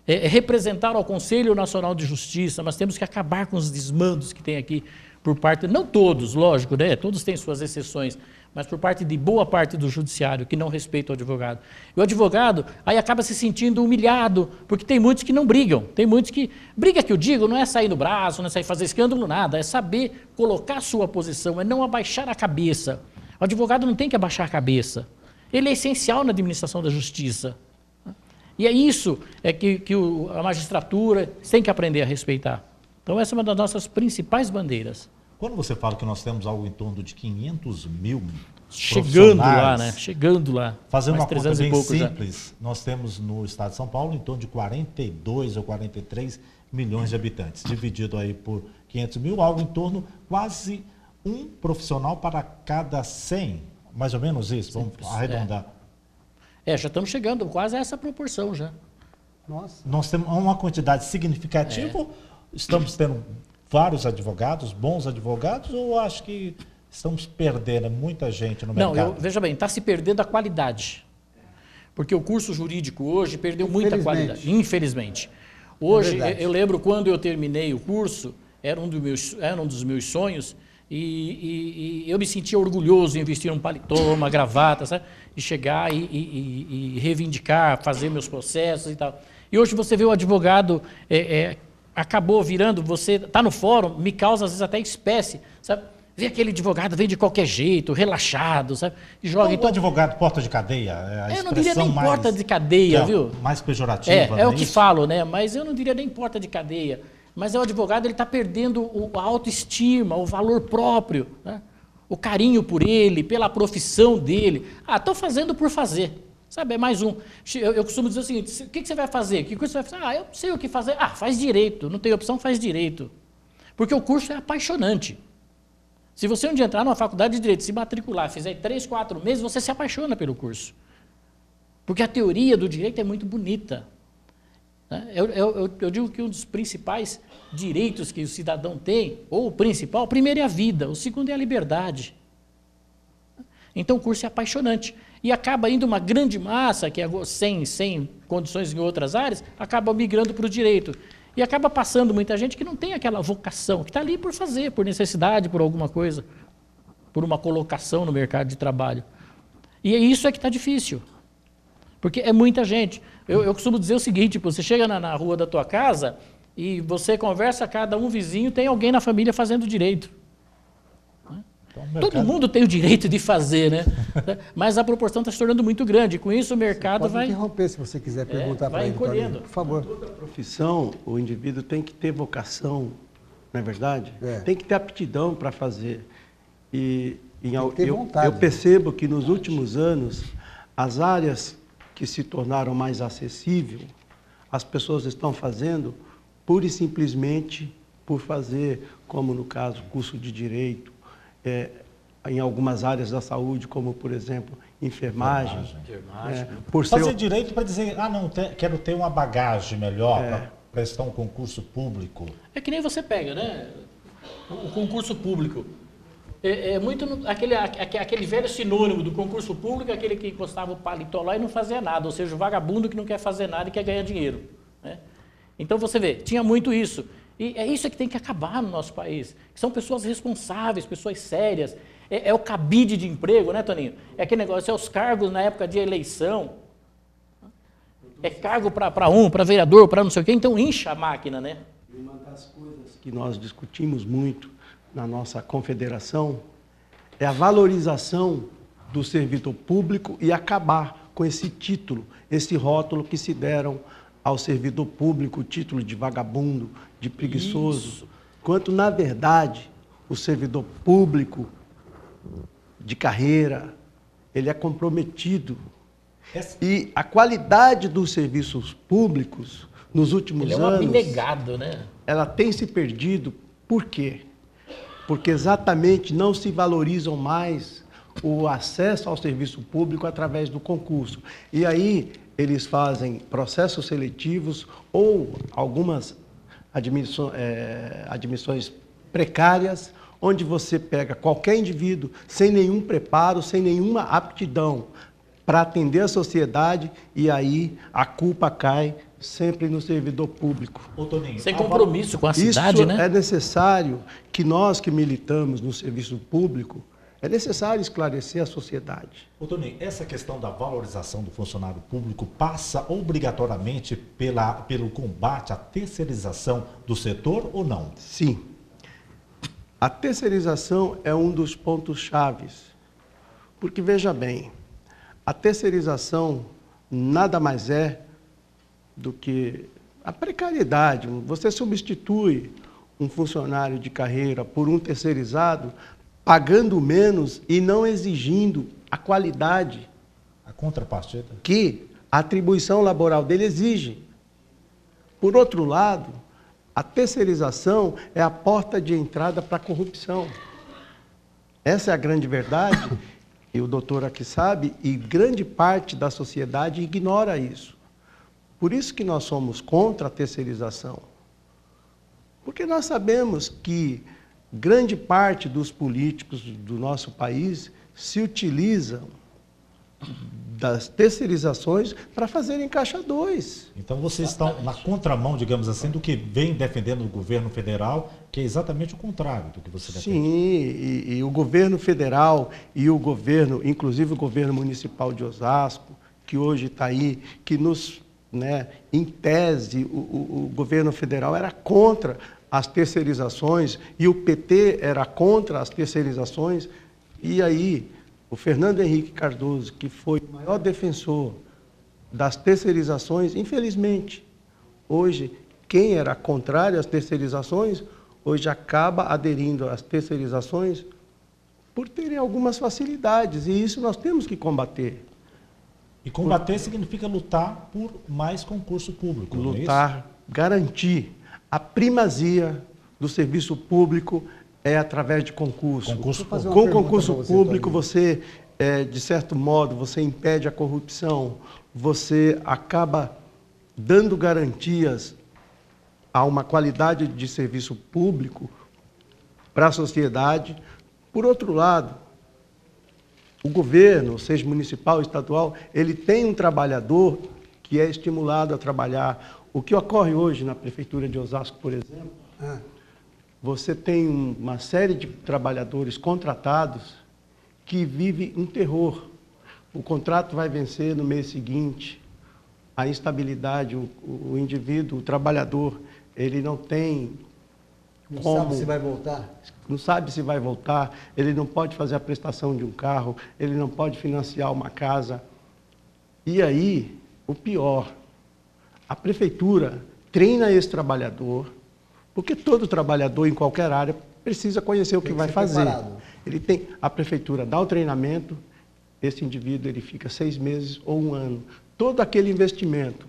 Representar ao Conselho Nacional de Justiça, mas temos que acabar com os desmandos que tem aqui por parte, não todos, lógico, né? Todos têm suas exceções, mas por parte de boa parte do judiciário que não respeita o advogado. E o advogado aí acaba se sentindo humilhado, porque tem muitos que não brigam, tem muitos que... Briga que eu digo não é sair no braço, não é sair fazer escândalo, nada, é saber colocar a sua posição, é não abaixar a cabeça. O advogado não tem que abaixar a cabeça, ele é essencial na administração da justiça. E é isso que a magistratura tem que aprender a respeitar. Então essa é uma das nossas principais bandeiras. Quando você fala que nós temos algo em torno de 500 mil chegando lá, né? Chegando lá. Fazendo uma conta bem simples, já. Nós temos no estado de São Paulo em torno de 42 ou 43 milhões de habitantes. Dividido aí por 500 mil, algo em torno quase um profissional para cada 100. Mais ou menos isso, vamos arredondar. Já estamos chegando quase a essa proporção já. Nossa. Nós temos uma quantidade significativa. Estamos tendo vários advogados, bons advogados, ou acho que estamos perdendo muita gente no mercado? Não, veja bem, está se perdendo a qualidade. Porque o curso jurídico hoje perdeu muita qualidade, infelizmente. Hoje, eu lembro quando eu terminei o curso, era um dos meus sonhos, e eu me sentia orgulhoso em vestir um paletó, uma gravata, sabe? E chegar e reivindicar, fazer meus processos e tal. E hoje você vê o advogado... acabou virando, você está no fórum, me causa às vezes até espécie, sabe? Vê aquele advogado, vem de qualquer jeito, relaxado, sabe? E joga. Então, o advogado porta de cadeia? Eu não diria nem porta de cadeia, viu? Mais pejorativa. É o que falo, né? Mas eu não diria nem porta de cadeia. Mas o advogado, ele está perdendo a autoestima, o valor próprio, né? O carinho por ele, pela profissão dele. Estou fazendo por fazer. Sabe, é mais um. Eu costumo dizer o seguinte, o que você vai fazer? Que curso você vai fazer? Eu não sei o que fazer. Faz direito. Não tem opção, faz direito. Porque o curso é apaixonante. Se você um dia entrar numa faculdade de Direito, se matricular, fizer 3, 4 meses, você se apaixona pelo curso. Porque a teoria do direito é muito bonita. Eu digo que um dos principais direitos que o cidadão tem, ou o principal, o primeiro é a vida, o segundo é a liberdade. Então o curso é apaixonante. E acaba indo uma grande massa, que é sem condições em outras áreas, acaba migrando para o direito. E acaba passando muita gente que não tem aquela vocação, que está ali por fazer, por necessidade, por alguma coisa, por uma colocação no mercado de trabalho. E isso é que está difícil, porque é muita gente. Eu costumo dizer o seguinte, você chega na rua da tua casa e você conversa, cada um vizinho tem alguém na família fazendo direito. Então, todo mundo tem o direito de fazer, né? Mas a proporção está se tornando muito grande. Com isso, o mercado vai... Pode interromper se você quiser perguntar para ele. Vai encolhendo. Por favor. Toda profissão, o indivíduo tem que ter vocação, não é verdade? Tem que ter aptidão para fazer. E eu percebo que nos últimos anos, as áreas que se tornaram mais acessíveis, as pessoas estão fazendo pura e simplesmente por fazer, como no caso, curso de direito, em algumas áreas da saúde, como, por exemplo, enfermagem. Fazer direito para dizer, quero ter uma bagagem melhor para prestar um concurso público. É que nem você pega, né? O concurso público. É muito aquele velho sinônimo do concurso público, aquele que encostava o paletó lá e não fazia nada, ou seja, o vagabundo que não quer fazer nada e quer ganhar dinheiro, né? Então você vê, tinha muito isso. E é isso que tem que acabar no nosso país, que são pessoas responsáveis, pessoas sérias. É o cabide de emprego, né, Toninho? É aquele negócio, é os cargos na época de eleição. É cargo para vereador, para não sei o quê, então incha a máquina, né? Uma das coisas que nós discutimos muito na nossa confederação é a valorização do servidor público e acabar com esse título, esse rótulo que se deram ao servidor público, o título de vagabundo, de preguiçoso. quanto, na verdade, o servidor público de carreira, ele é comprometido. E a qualidade dos serviços públicos, nos últimos anos... Ele é um abnegado, né? Ela tem se perdido. Por quê? Porque exatamente não se valorizam mais o acesso ao serviço público através do concurso. E aí eles fazem processos seletivos ou algumas admissões precárias, onde você pega qualquer indivíduo sem nenhum preparo, sem nenhuma aptidão para atender a sociedade, e aí a culpa cai sempre no servidor público. Ô, Toninho, sem compromisso com a cidade, isso, né? É necessário que nós que militamos no serviço público, é necessário esclarecer a sociedade. Ô, Toninho, essa questão da valorização do funcionário público passa obrigatoriamente pelo combate à terceirização do setor ou não? Sim. A terceirização é um dos pontos chaves. Porque, veja bem, a terceirização nada mais é do que a precariedade. Você substitui um funcionário de carreira por um terceirizado, pagando menos e não exigindo a qualidade. A contrapartida? Que a atribuição laboral dele exige. Por outro lado, a terceirização é a porta de entrada para a corrupção. Essa é a grande verdade, e o doutor aqui sabe, e grande parte da sociedade ignora isso. Por isso que nós somos contra a terceirização. Porque nós sabemos que grande parte dos políticos do nosso país se utilizam das terceirizações para fazerem caixa 2. Então vocês estão na contramão, digamos assim, do que vem defendendo o governo federal, que é exatamente o contrário do que você defende. Sim, e o governo federal e o governo, inclusive o governo municipal de Osasco, que hoje está aí, que nos, em tese, o governo federal era contra as terceirizações e o PT era contra as terceirizações, e aí o Fernando Henrique Cardoso, que foi o maior defensor das terceirizações, infelizmente, hoje, quem era contrário às terceirizações, hoje acaba aderindo às terceirizações por terem algumas facilidades, e isso nós temos que combater. E combater significa lutar por mais concurso público, não é isso? Lutar, garantir a primazia do serviço público é através de concurso. Com concurso público, você, de certo modo, você impede a corrupção, você acaba dando garantias a uma qualidade de serviço público para a sociedade. Por outro lado, o governo, seja municipal ou estadual, ele tem um trabalhador que é estimulado a trabalhar. O que ocorre hoje na Prefeitura de Osasco, por exemplo, você tem uma série de trabalhadores contratados que vivem um terror. O contrato vai vencer no mês seguinte, a instabilidade, o indivíduo, o trabalhador, ele não tem não como... sabe se vai voltar. Não sabe se vai voltar, ele não pode fazer a prestação de um carro, ele não pode financiar uma casa. E aí, o pior, a prefeitura treina esse trabalhador, porque todo trabalhador em qualquer área precisa conhecer o que vai fazer. A prefeitura dá o treinamento, esse indivíduo ele fica 6 meses ou 1 ano. Todo aquele investimento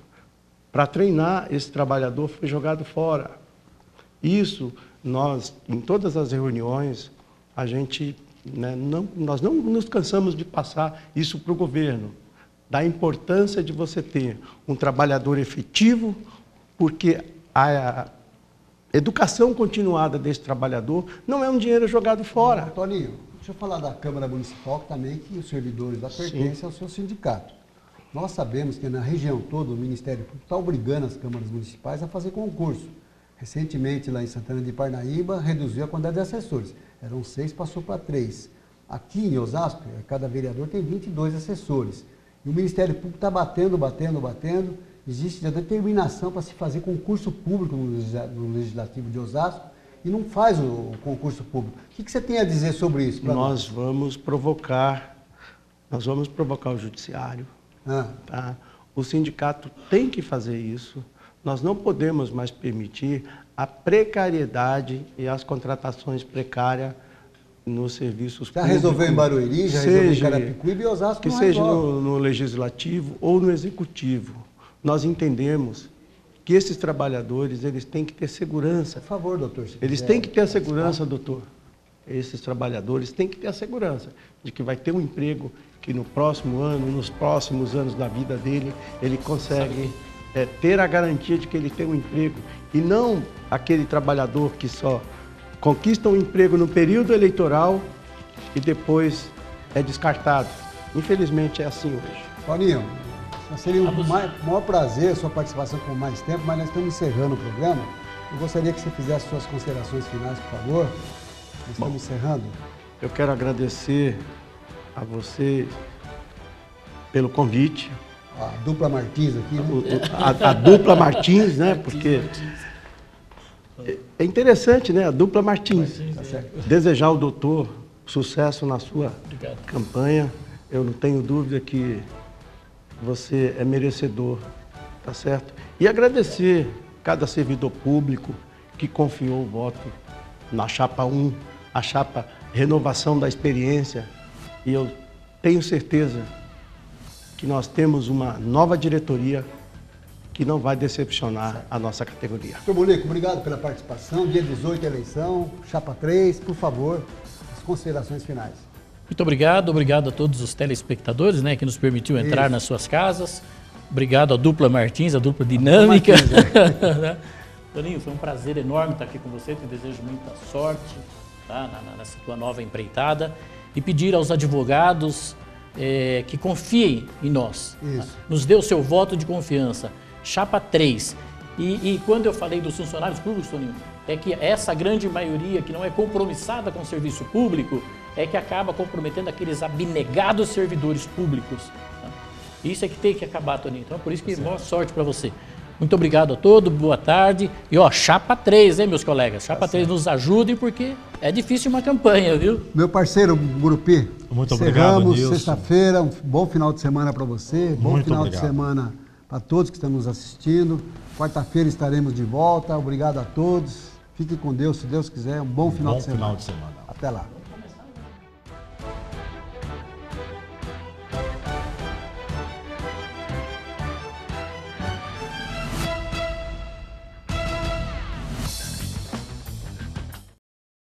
para treinar esse trabalhador foi jogado fora. Isso, nós, em todas as reuniões, a gente, nós não nos cansamos de passar isso para o governo, da importância de você ter um trabalhador efetivo, porque a educação continuada desse trabalhador não é um dinheiro jogado fora. Toninho, deixa eu falar da Câmara Municipal também, que os servidores lá pertencem ao seu sindicato. Nós sabemos que na região toda o Ministério Público está obrigando as câmaras municipais a fazer concurso. Recentemente, lá em Santana de Parnaíba, reduziu a quantidade de assessores. Eram 6, passou para 3. Aqui em Osasco, cada vereador tem 22 assessores. E o Ministério Público está batendo. Existe a determinação para se fazer concurso público no Legislativo de Osasco e não faz o concurso público. O que você tem a dizer sobre isso? Nós vamos provocar o judiciário. Tá? O sindicato tem que fazer isso. Nós não podemos mais permitir a precariedade e as contratações precárias nos serviços já públicos. Resolveu em Barueri, já resolveu em Carapicuíba e Osasco que não seja resolve. no legislativo ou no executivo. Nós entendemos que esses trabalhadores, eles têm que ter segurança. Por favor, doutor. Eles têm que ter a segurança, doutor. Esses trabalhadores têm que ter a segurança de que vai ter um emprego que no próximo ano, nos próximos anos da vida dele, ele consegue ter a garantia de que ele tem um emprego. E não aquele trabalhador que só conquista um emprego no período eleitoral e depois é descartado. Infelizmente é assim hoje. Paulinho, seria um maior prazer a sua participação com mais tempo, mas nós estamos encerrando o programa. Eu gostaria que você fizesse suas considerações finais, por favor. Nós estamos encerrando. Eu quero agradecer a você pelo convite. A dupla Martins aqui, né? A dupla Martins, né? Porque é interessante, né? A dupla Martins. Tá certo. Desejar ao doutor sucesso na sua campanha. Eu não tenho dúvida que você é merecedor, tá certo? E agradecer cada servidor público que confiou o voto na chapa 1, a chapa Renovação da Experiência. E eu tenho certeza que nós temos uma nova diretoria que não vai decepcionar a nossa categoria. Doutor Monico, obrigado pela participação. Dia 18, eleição, chapa 3, por favor, as considerações finais. Muito obrigado a todos os telespectadores, né, que nos permitiu entrar nas suas casas. Obrigado à dupla Martins, a dupla dinâmica. Martins, Toninho, foi um prazer enorme estar aqui com você, te desejo muita sorte, tá, nessa tua nova empreitada. E pedir aos advogados que confiem em nós. Tá? Nos dê o seu voto de confiança. Chapa 3. E quando eu falei dos funcionários públicos, Toninho, é que essa grande maioria que não é compromissada com o serviço público é que acaba comprometendo aqueles abnegados servidores públicos. Tá? Isso é que tem que acabar, Toninho. Então, é por isso que boa sorte para você. Muito obrigado a todos, boa tarde. E ó, chapa 3, hein, meus colegas? Chapa 3 nos ajudem, porque é difícil uma campanha, viu? Meu parceiro Gurupi, muito obrigado, Nilson. Sexta-feira, um bom final de semana para você, bom muito final obrigado. de semana para todos que estão nos assistindo. Quarta-feira estaremos de volta. Obrigado a todos. Fiquem com Deus, se Deus quiser. Um bom final de semana. Final de semana. Até lá.